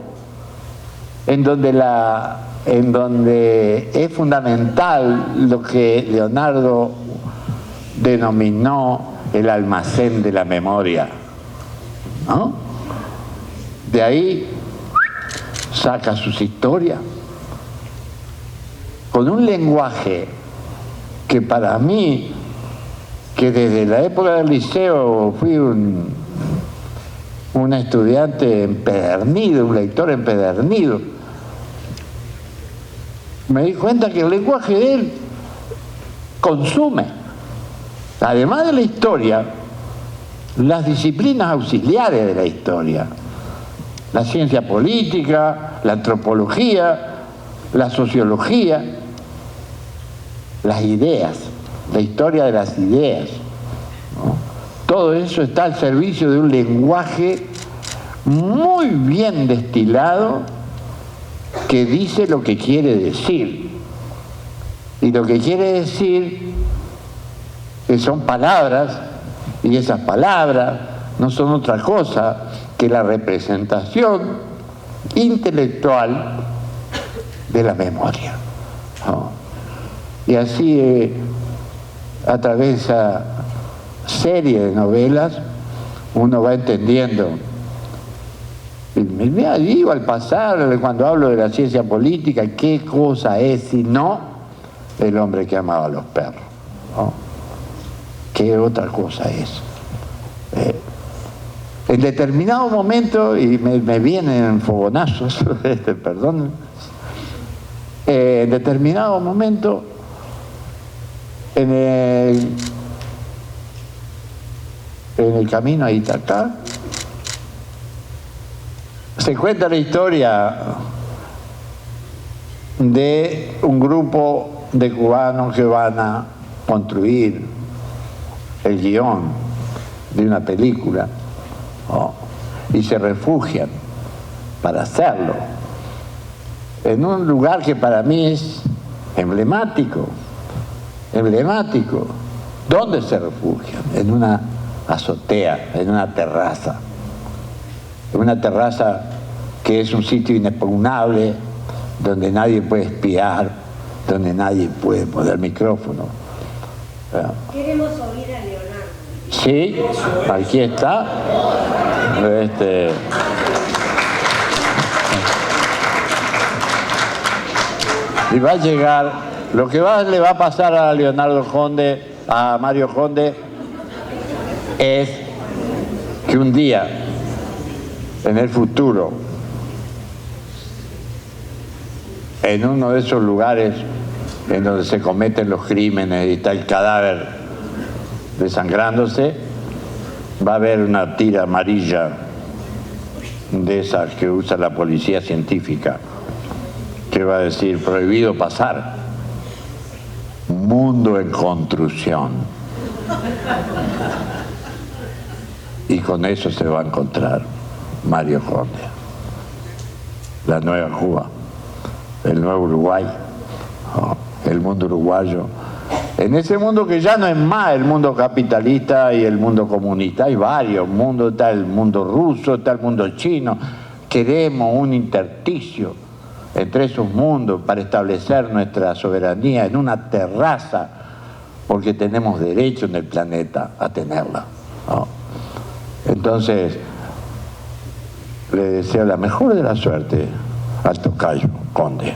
en donde es fundamental lo que Leonardo denominó el almacén de la memoria, ¿no? De ahí saca sus historias con un lenguaje que para mí, que desde la época del liceo fui un estudiante empedernido, un lector empedernido, me di cuenta que el lenguaje de él consume, además de la historia, las disciplinas auxiliares de la historia, la ciencia política, la antropología, la sociología, las ideas, la historia de las ideas, ¿no? Todo eso está al servicio de un lenguaje muy bien destilado que dice lo que quiere decir. Y lo que quiere decir son palabras, y esas palabras no son otra cosa que la representación intelectual de la memoria, ¿no? Y así, a través de esa serie de novelas, uno va entendiendo. Y me digo al pasar, cuando hablo de la ciencia política, qué cosa es sino el hombre que amaba a los perros, ¿no? ¿Qué otra cosa es? En determinado momento, y me vienen fogonazos, perdón, en determinado momento, en el camino a Itacá, se cuenta la historia de un grupo de cubanos que van a construir el guión de una película, ¿no? Y se refugian para hacerlo en un lugar que para mí es emblemático. ¿Dónde se refugian? En una azotea, en una terraza que es un sitio inexpugnable, donde nadie puede espiar, donde nadie puede poner micrófono. Queremos oír a Leonardo. Sí, aquí está. Y va a llegar, lo que le va a pasar a Leonardo Conde, a Mario Conde, es que un día, en el futuro, en uno de esos lugares en donde se cometen los crímenes y está el cadáver desangrándose, va a haber una tira amarilla de esas que usa la policía científica, que va a decir: prohibido pasar, mundo en construcción. Y con eso se va a encontrar Mario Conde, la nueva Cuba, el nuevo Uruguay, el mundo uruguayo. En ese mundo que ya no es más el mundo capitalista y el mundo comunista, hay varios mundos, está el mundo ruso, está el mundo chino. Queremos un intersticio entre esos mundos para establecer nuestra soberanía en una terraza, porque tenemos derecho en el planeta a tenerla, ¿no? Entonces, le deseo la mejor de la suerte al tocayo Conde.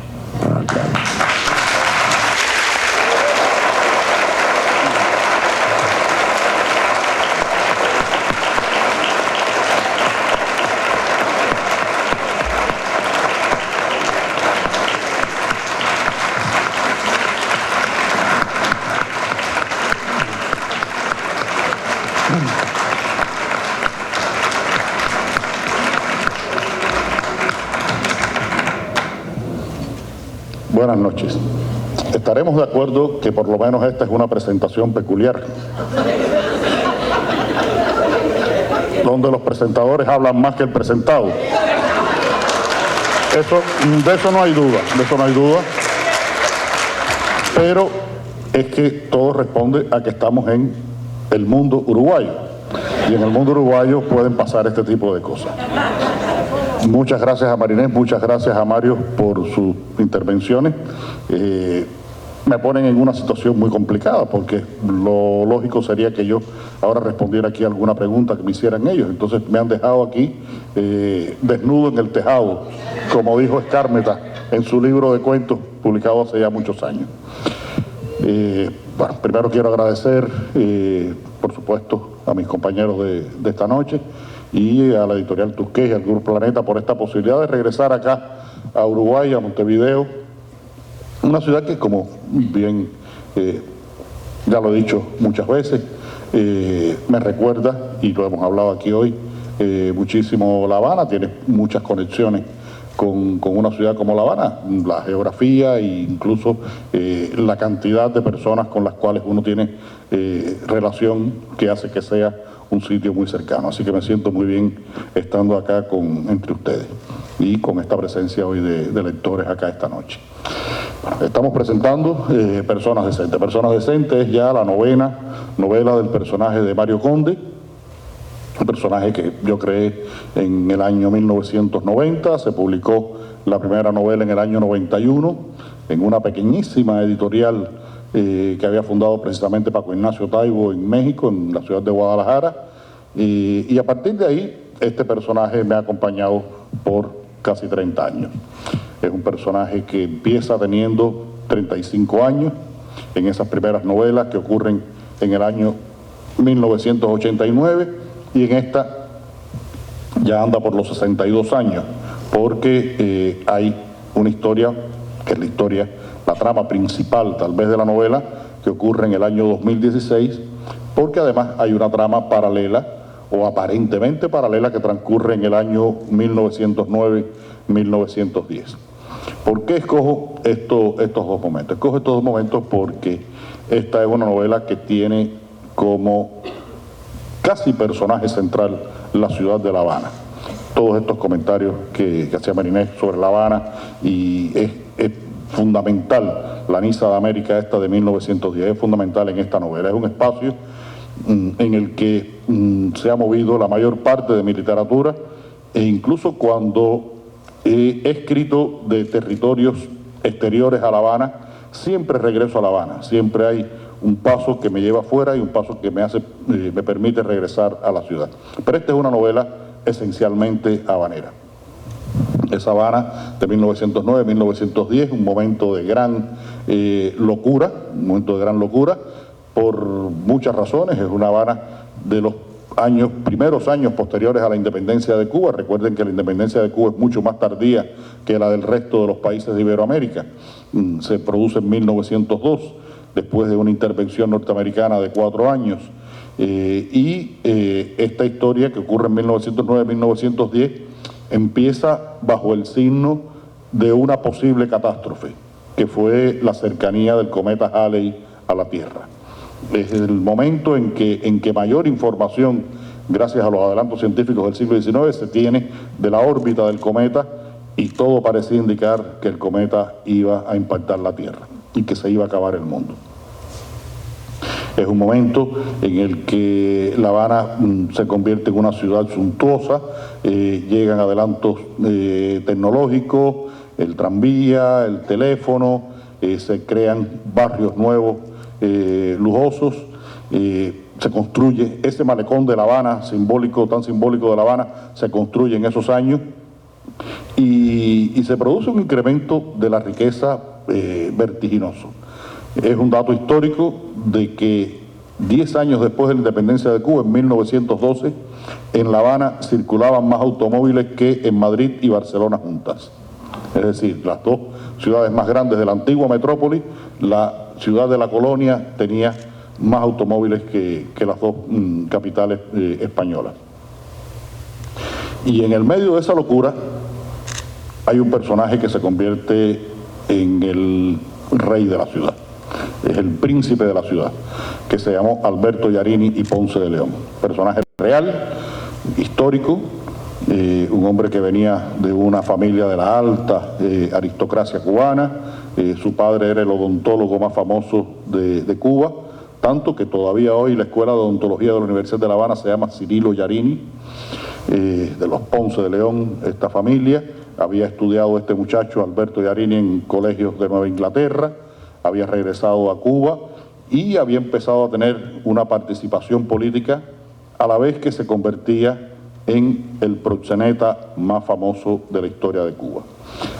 Buenas noches. Estaremos de acuerdo que por lo menos esta es una presentación peculiar, donde los presentadores hablan más que el presentado. De eso no hay duda, pero es que todo responde a que estamos en el mundo uruguayo, y en el mundo uruguayo pueden pasar este tipo de cosas. Muchas gracias a Marinés, muchas gracias a Mario por sus intervenciones. Me ponen en una situación muy complicada, porque lo lógico sería que yo ahora respondiera aquí a alguna pregunta que me hicieran ellos. Entonces me han dejado aquí desnudo en el tejado, como dijo Escármeta en su libro de cuentos publicado hace ya muchos años. Bueno, primero quiero agradecer, por supuesto, a mis compañeros de esta noche y a la editorial Tusquets y al Grupo Planeta por esta posibilidad de regresar acá a Uruguay, a Montevideo, una ciudad que, como bien ya lo he dicho muchas veces, me recuerda, y lo hemos hablado aquí hoy, muchísimo La Habana. Tiene muchas conexiones con una ciudad como La Habana, la geografía e incluso la cantidad de personas con las cuales uno tiene relación, que hace que sea un sitio muy cercano. Así que me siento muy bien estando acá entre ustedes y con esta presencia hoy de lectores acá esta noche. Bueno, estamos presentando Personas Decentes. Personas Decentes es ya la novena novela del personaje de Mario Conde, un personaje que yo creé en el año 1990, se publicó la primera novela en el año 91, en una pequeñísima editorial que había fundado precisamente Paco Ignacio Taibo en México, en la ciudad de Guadalajara, y a partir de ahí este personaje me ha acompañado por casi 30 años. Es un personaje que empieza teniendo 35 años, en esas primeras novelas que ocurren en el año 1989, y en esta ya anda por los 62 años, porque hay una historia, que es la trama principal tal vez de la novela, que ocurre en el año 2016, porque además hay una trama paralela, o aparentemente paralela, que transcurre en el año 1909-1910. ¿Por qué escojo estos dos momentos? Escojo estos dos momentos porque esta es una novela que tiene como casi personaje central la ciudad de La Habana. Todos estos comentarios que hacía Marinés sobre La Habana, y es fundamental, la Niza de América esta de 1910, es fundamental en esta novela. Es un espacio en el que se ha movido la mayor parte de mi literatura, e incluso cuando he escrito de territorios exteriores a La Habana, siempre regreso a La Habana, siempre hay un paso que me lleva afuera y un paso que me permite regresar a la ciudad. Pero esta es una novela esencialmente habanera. Es Habana de 1909-1910, un momento de gran locura, por muchas razones. Es una Habana de los primeros años posteriores a la independencia de Cuba. Recuerden que la independencia de Cuba es mucho más tardía que la del resto de los países de Iberoamérica. Se produce en 1902, después de una intervención norteamericana de 4 años. Esta historia, que ocurre en 1909-1910, empieza bajo el signo de una posible catástrofe, que fue la cercanía del cometa Halley a la Tierra. Es el momento en que mayor información, gracias a los adelantos científicos del siglo XIX, se tiene de la órbita del cometa, y todo parecía indicar que el cometa iba a impactar la Tierra y que se iba a acabar el mundo. Es un momento en el que La Habana se convierte en una ciudad suntuosa, llegan adelantos tecnológicos, el tranvía, el teléfono, se crean barrios nuevos, lujosos, se construye ese malecón de La Habana, tan simbólico de La Habana, se construye en esos años, y se produce un incremento de la riqueza vertiginoso. Es un dato histórico de que 10 años después de la independencia de Cuba, en 1912, en La Habana circulaban más automóviles que en Madrid y Barcelona juntas. Es decir, las dos ciudades más grandes de la antigua metrópoli, la ciudad de la colonia tenía más automóviles que las dos capitales españolas. Y en el medio de esa locura hay un personaje que se convierte en el rey de la ciudad. Es el príncipe de la ciudad, que se llamó Alberto Yarini y Ponce de León. Personaje real, histórico, un hombre que venía de una familia de la alta aristocracia cubana. Su padre era el odontólogo más famoso de Cuba, tanto que todavía hoy la Escuela de Odontología de la Universidad de La Habana se llama Cirilo Yarini, de los Ponce de León, esta familia. Había estudiado este muchacho, Alberto Yarini, en colegios de Nueva Inglaterra, había regresado a Cuba y había empezado a tener una participación política, a la vez que se convertía en el proxeneta más famoso de la historia de Cuba.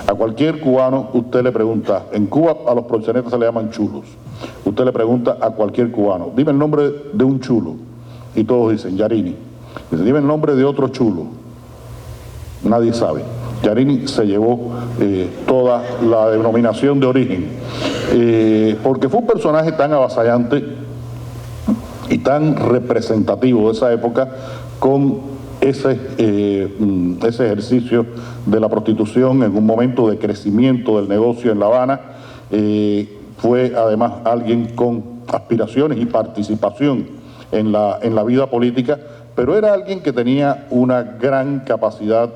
A cualquier cubano usted le pregunta, en Cuba a los proxenetas se le llaman chulos, usted le pregunta a cualquier cubano, dime el nombre de un chulo, y todos dicen Yarini. Dice, dime el nombre de otro chulo, nadie sabe. Yarini se llevó toda la denominación de origen, porque fue un personaje tan avasallante y tan representativo de esa época, con ese ejercicio de la prostitución en un momento de crecimiento del negocio en La Habana. Fue además alguien con aspiraciones y participación en la vida política, pero era alguien que tenía una gran capacidad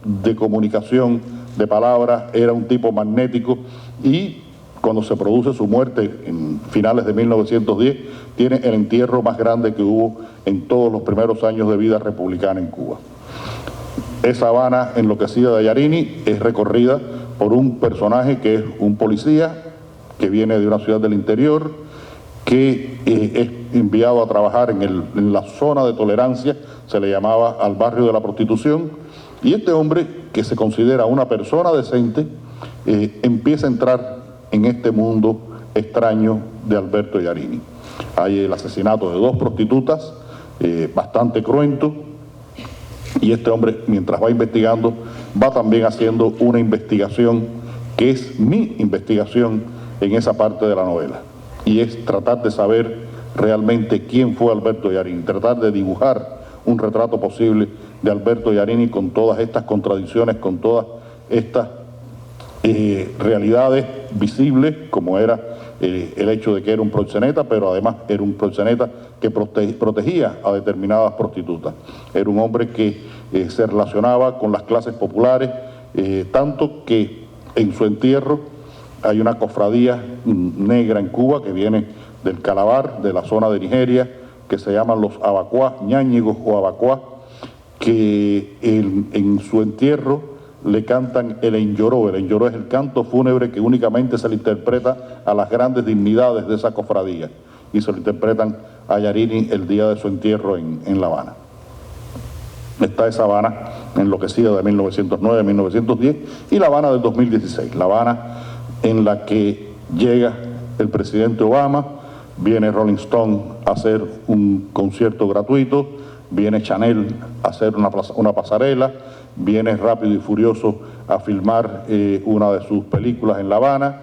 de comunicación, de palabras, era un tipo magnético, y cuando se produce su muerte en finales de 1910, tiene el entierro más grande que hubo en todos los primeros años de vida republicana en Cuba. Esa Habana enloquecida de Yarini es recorrida por un personaje que es un policía que viene de una ciudad del interior, que es enviado a trabajar en la zona de tolerancia, se le llamaba al barrio de la prostitución, y este hombre, que se considera una persona decente, empieza a entrar en este mundo extraño de Alberto Yarini. Hay el asesinato de 2 prostitutas, bastante cruento, y este hombre, mientras va investigando, va también haciendo una investigación que es mi investigación en esa parte de la novela, y es tratar de saber realmente quién fue Alberto Yarini, tratar de dibujar un retrato posible de Alberto Yarini con todas estas contradicciones, con todas estas realidades visibles, como era el hecho de que era un proxeneta, pero además era un proxeneta que protegía a determinadas prostitutas. Era un hombre que se relacionaba con las clases populares, tanto que en su entierro hay una cofradía negra en Cuba que viene del Calabar, de la zona de Nigeria, que se llaman los abacuá, ñáñigos o abacuá, que en su entierro le cantan el enyoró. El enyoró es el canto fúnebre que únicamente se le interpreta a las grandes dignidades de esa cofradía, y se lo interpretan a Yarini el día de su entierro en La Habana. Está esa Habana enloquecida de 1909-1910 y La Habana del 2016, La Habana en la que llega el presidente Obama, viene Rolling Stone a hacer un concierto gratuito, viene Chanel a hacer una pasarela, viene Rápido y Furioso a filmar una de sus películas en La Habana,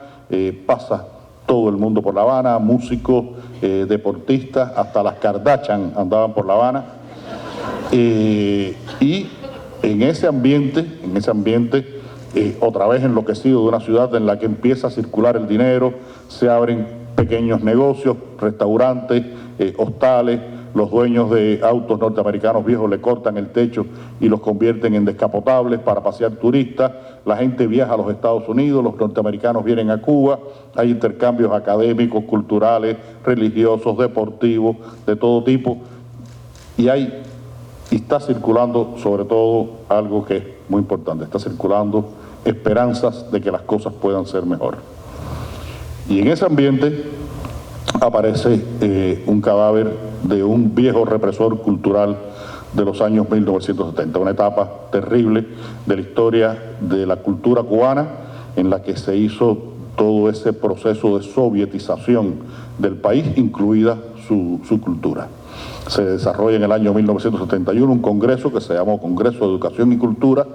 pasa todo el mundo por La Habana, músicos, deportistas, hasta las Kardashian andaban por La Habana. Y en ese ambiente, otra vez enloquecido de una ciudad en la que empieza a circular el dinero, se abren pequeños negocios, restaurantes, hostales, los dueños de autos norteamericanos viejos le cortan el techo y los convierten en descapotables para pasear turistas, la gente viaja a los Estados Unidos, los norteamericanos vienen a Cuba, hay intercambios académicos, culturales, religiosos, deportivos, de todo tipo, y está circulando sobre todo algo que es muy importante, está circulando esperanzas de que las cosas puedan ser mejor. Y en ese ambiente aparece un cadáver de un viejo represor cultural de los años 1970, una etapa terrible de la historia de la cultura cubana en la que se hizo todo ese proceso de sovietización del país, incluida su cultura. Se desarrolla en el año 1971 un congreso que se llamó Congreso de Educación y Cultura,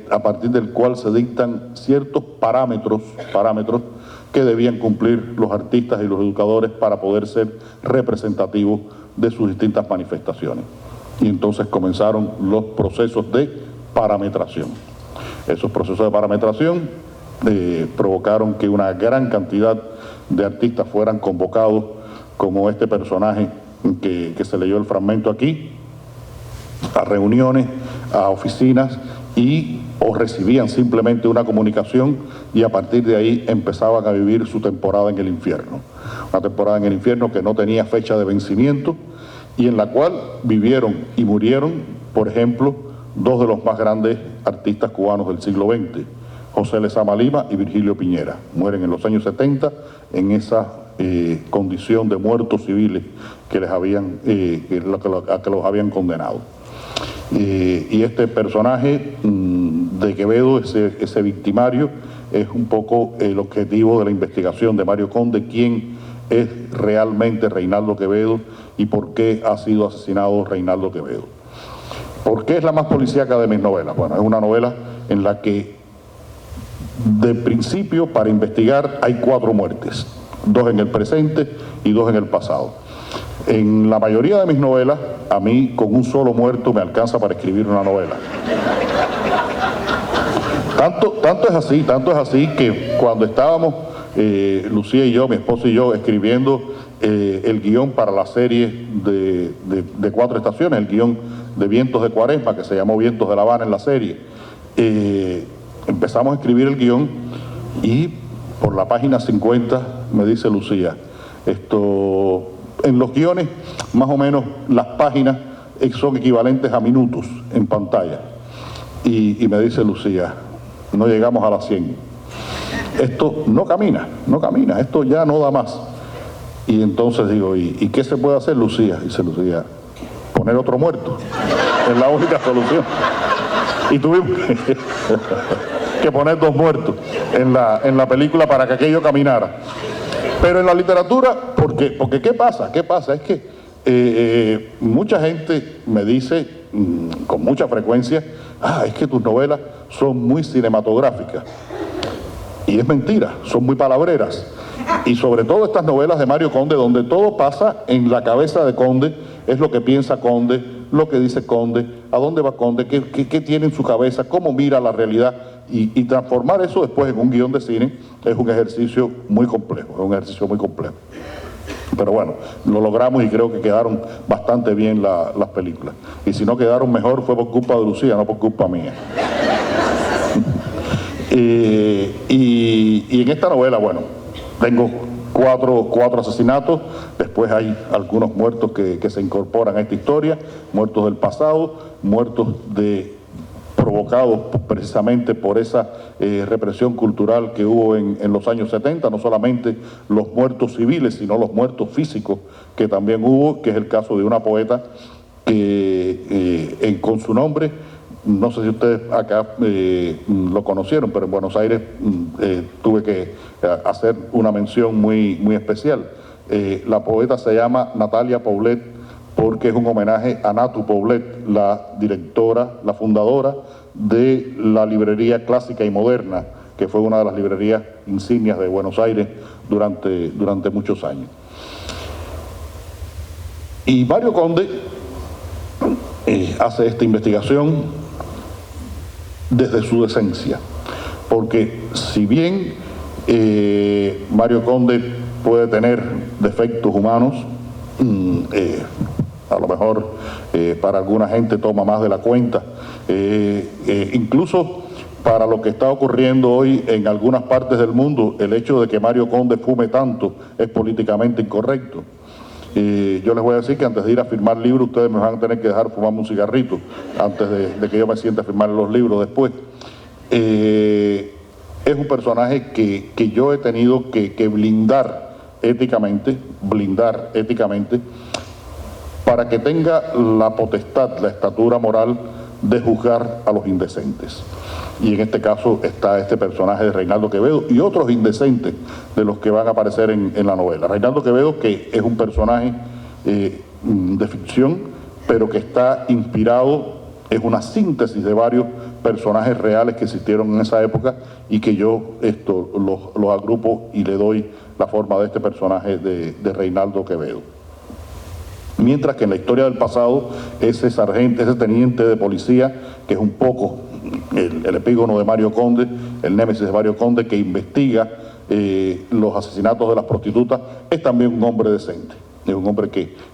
a partir del cual se dictan ciertos parámetros que debían cumplir los artistas y los educadores para poder ser representativos de sus distintas manifestaciones. Y entonces comenzaron los procesos de parametración. Esos procesos de parametración provocaron que una gran cantidad de artistas fueran convocados, como este personaje que se leyó el fragmento aquí, a reuniones, a oficinas, o recibían simplemente una comunicación y a partir de ahí empezaban a vivir su temporada en el infierno. Una temporada en el infierno que no tenía fecha de vencimiento y en la cual vivieron y murieron, por ejemplo, dos de los más grandes artistas cubanos del siglo XX, José Lezama Lima y Virgilio Piñera. Mueren en los años 70 en esa condición de muertos civiles que les habían, a que los habían condenado. Y este personaje de Quevedo, ese victimario, es un poco el objetivo de la investigación de Mario Conde, quién es realmente Reinaldo Quevedo y por qué ha sido asesinado Reinaldo Quevedo. ¿Por qué es la más policíaca de mis novelas? Bueno, es una novela en la que de principio para investigar hay 4 muertes, 2 en el presente y 2 en el pasado. En la mayoría de mis novelas, a mí con un solo muerto me alcanza para escribir una novela. Tanto es así que cuando estábamos, Lucía y yo, mi esposo y yo, escribiendo el guión para la serie de 4 estaciones, el guión de Vientos de Cuaresma, que se llamó Vientos de La Habana en la serie, empezamos a escribir el guión y por la página 50 me dice Lucía, en los guiones más o menos las páginas son equivalentes a minutos en pantalla. Y me dice Lucía, no llegamos a las 100. Esto no camina, esto ya no da más. Y entonces digo, ¿y qué se puede hacer, Lucía? Dice Lucía, poner otro muerto. Es la única solución. Y tuvimos que poner 2 muertos en la película para que aquello caminara. Pero en la literatura, porque ¿qué pasa? Es que mucha gente me dice con mucha frecuencia, es que tus novelas son muy cinematográficas. Y es mentira, son muy palabreras. Y sobre todo estas novelas de Mario Conde, donde todo pasa en la cabeza de Conde, es lo que piensa Conde, lo que dice Conde, a dónde va Conde, qué tiene en su cabeza, cómo mira la realidad. Y transformar eso después en un guión de cine es un ejercicio muy complejo, Pero bueno, lo logramos y creo que quedaron bastante bien las películas. Y si no quedaron mejor fue por culpa de Lucía, no por culpa mía. Y en esta novela, bueno, tengo cuatro asesinatos, después hay algunos muertos que se incorporan a esta historia, muertos del pasado, muertos provocados precisamente por esa represión cultural que hubo en los años 70, no solamente los muertos civiles, sino los muertos físicos que también hubo, que es el caso de una poeta que con su nombre, no sé si ustedes acá lo conocieron, pero en Buenos Aires tuve que hacer una mención muy especial. La poeta se llama Natalia Paulet porque es un homenaje a Natu Poblet, la directora, la fundadora de la librería clásica y moderna, que fue una de las librerías insignias de Buenos Aires durante muchos años. Y Mario Conde hace esta investigación desde su decencia, porque si bien Mario Conde puede tener defectos humanos, a lo mejor para alguna gente toma más de la cuenta, incluso para lo que está ocurriendo hoy en algunas partes del mundo, el hecho de que Mario Conde fume tanto es políticamente incorrecto. Yo les voy a decir que antes de ir a firmar libros, ustedes me van a tener que dejar fumarme un cigarrito antes de que yo me sienta a firmar los libros después. Es un personaje que yo he tenido que blindar éticamente, para que tenga la potestad, la estatura moral de juzgar a los indecentes. Y en este caso está este personaje de Reinaldo Quevedo y otros indecentes de los que van a aparecer en la novela. Reinaldo Quevedo, que es un personaje de ficción, pero que está inspirado, es una síntesis de varios personajes reales que existieron en esa época y que yo los agrupo y le doy la forma de este personaje de Reinaldo Quevedo. Mientras que en la historia del pasado, ese sargento, ese teniente de policía, que es un poco el epígono de Mario Conde, el némesis de Mario Conde, que investiga los asesinatos de las prostitutas, es también un hombre decente. Es un hombre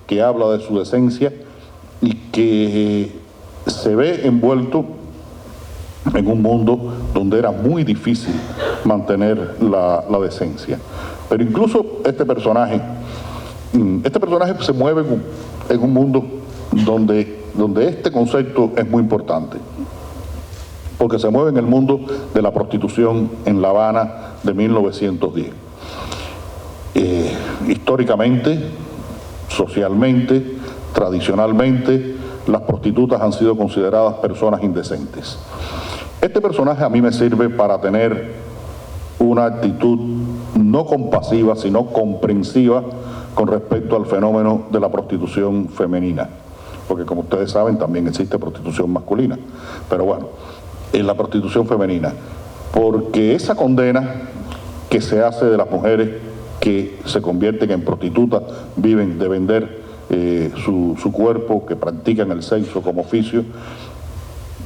que habla de su decencia y que se ve envuelto en un mundo donde era muy difícil mantener la decencia. Pero incluso este personaje se mueve en un mundo donde este concepto es muy importante, porque se mueve en el mundo de la prostitución en La Habana de 1910. Históricamente, socialmente, tradicionalmente, las prostitutas han sido consideradas personas indecentes. Este personaje a mí me sirve para tener una actitud no compasiva, sino comprensiva con respecto al fenómeno de la prostitución femenina, porque como ustedes saben también existe prostitución masculina, pero bueno, en la prostitución femenina, porque esa condena que se hace de las mujeres que se convierten en prostitutas, viven de vender su cuerpo, que practican el sexo como oficio,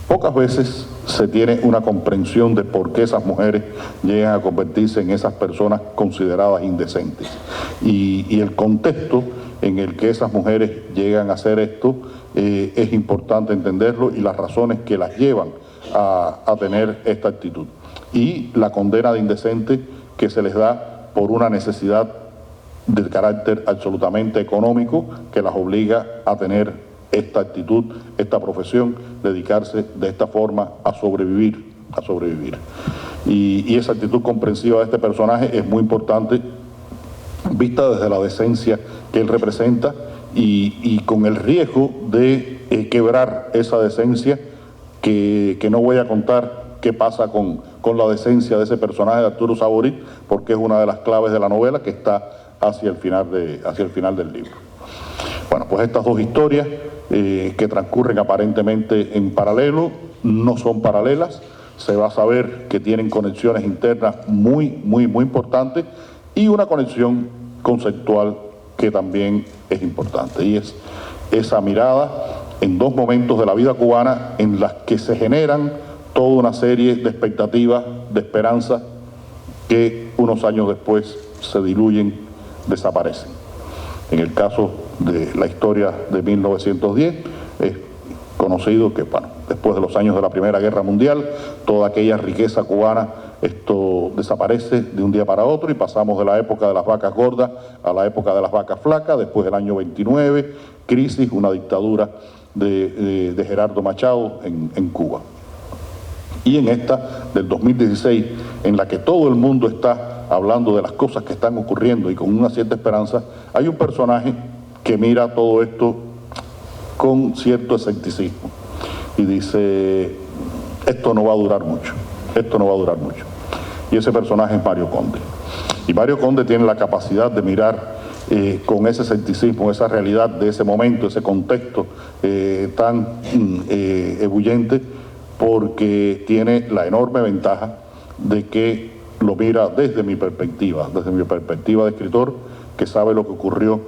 pocas veces se tiene una comprensión de por qué esas mujeres llegan a convertirse en esas personas consideradas indecentes. Y el contexto en el que esas mujeres llegan a hacer esto es importante entenderlo y las razones que las llevan a tener esta actitud. Y la condena de indecente que se les da por una necesidad de carácter absolutamente económico que las obliga a tener esta actitud, esta profesión, dedicarse de esta forma a sobrevivir. Y esa actitud comprensiva de este personaje es muy importante, vista desde la decencia que él representa y con el riesgo de quebrar esa decencia, que no voy a contar qué pasa con la decencia de ese personaje de Arturo Saborit, porque es una de las claves de la novela que está hacia el final del libro. Bueno, pues estas dos historias que transcurren aparentemente en paralelo, no son paralelas, se va a saber que tienen conexiones internas muy importantes y una conexión conceptual que también es importante, y es esa mirada en dos momentos de la vida cubana en las que se generan toda una serie de expectativas, de esperanzas que unos años después se diluyen, desaparecen. En el caso de la historia de 1910, es conocido que, bueno, después de los años de la Primera Guerra Mundial, toda aquella riqueza cubana, esto desaparece de un día para otro y pasamos de la época de las vacas gordas a la época de las vacas flacas. Después del año 29, crisis, una dictadura de Gerardo Machado en Cuba. Y en esta del 2016, en la que todo el mundo está hablando de las cosas que están ocurriendo y con una cierta esperanza, hay un personaje que mira todo esto con cierto escepticismo y dice: esto no va a durar mucho, y ese personaje es Mario Conde. Y Mario Conde tiene la capacidad de mirar con ese escepticismo, esa realidad de ese momento, ese contexto tan ebulliente, porque tiene la enorme ventaja de que lo mira desde mi perspectiva de escritor, que sabe lo que ocurrió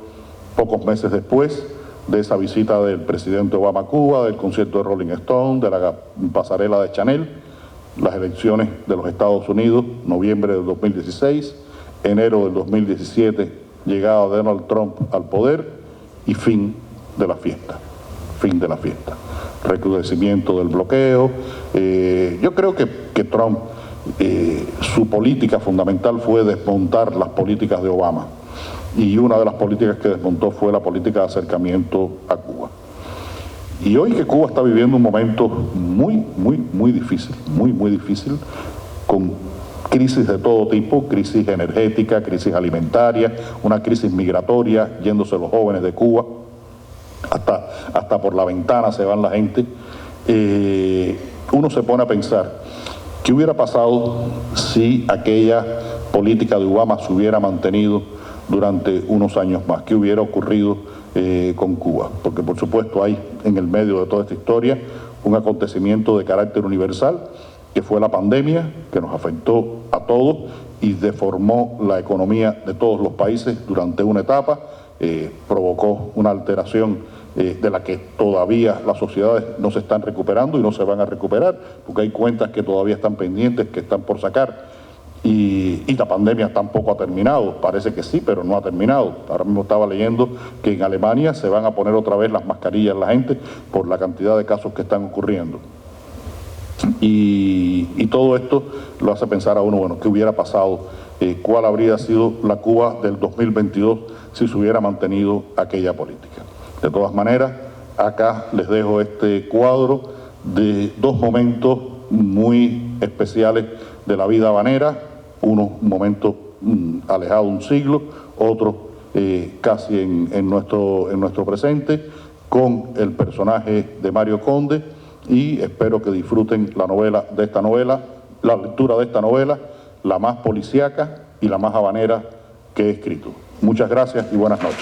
pocos meses después de esa visita del presidente Obama a Cuba, del concierto de Rolling Stone, de la pasarela de Chanel, las elecciones de los Estados Unidos, noviembre del 2016, enero del 2017, llegada de Donald Trump al poder y fin de la fiesta. Recrudecimiento del bloqueo. Yo creo que Trump, su política fundamental fue desmontar las políticas de Obama. Y una de las políticas que desmontó fue la política de acercamiento a Cuba. Y hoy que Cuba está viviendo un momento muy difícil, con crisis de todo tipo, crisis energética, crisis alimentaria, una crisis migratoria, yéndose los jóvenes de Cuba, hasta por la ventana se van la gente, uno se pone a pensar, ¿qué hubiera pasado si aquella política de Obama se hubiera mantenido durante unos años más? ¿Qué hubiera ocurrido con Cuba? Porque por supuesto hay en el medio de toda esta historia un acontecimiento de carácter universal, que fue la pandemia, que nos afectó a todos y deformó la economía de todos los países durante una etapa, provocó una alteración de la que todavía las sociedades no se están recuperando y no se van a recuperar, porque hay cuentas que todavía están pendientes, que están por sacar. Y la pandemia tampoco ha terminado, parece que sí, pero no ha terminado. Ahora mismo estaba leyendo que en Alemania se van a poner otra vez las mascarillas a la gente por la cantidad de casos que están ocurriendo. Y todo esto lo hace pensar a uno, bueno, ¿qué hubiera pasado? ¿Cuál habría sido la Cuba del 2022 si se hubiera mantenido aquella política? De todas maneras, acá les dejo este cuadro de dos momentos muy especiales de la vida habanera, uno un momento alejado un siglo, otro casi en nuestro presente, con el personaje de Mario Conde, y espero que disfruten la lectura de esta novela, la más policíaca y la más habanera que he escrito. Muchas gracias y buenas noches.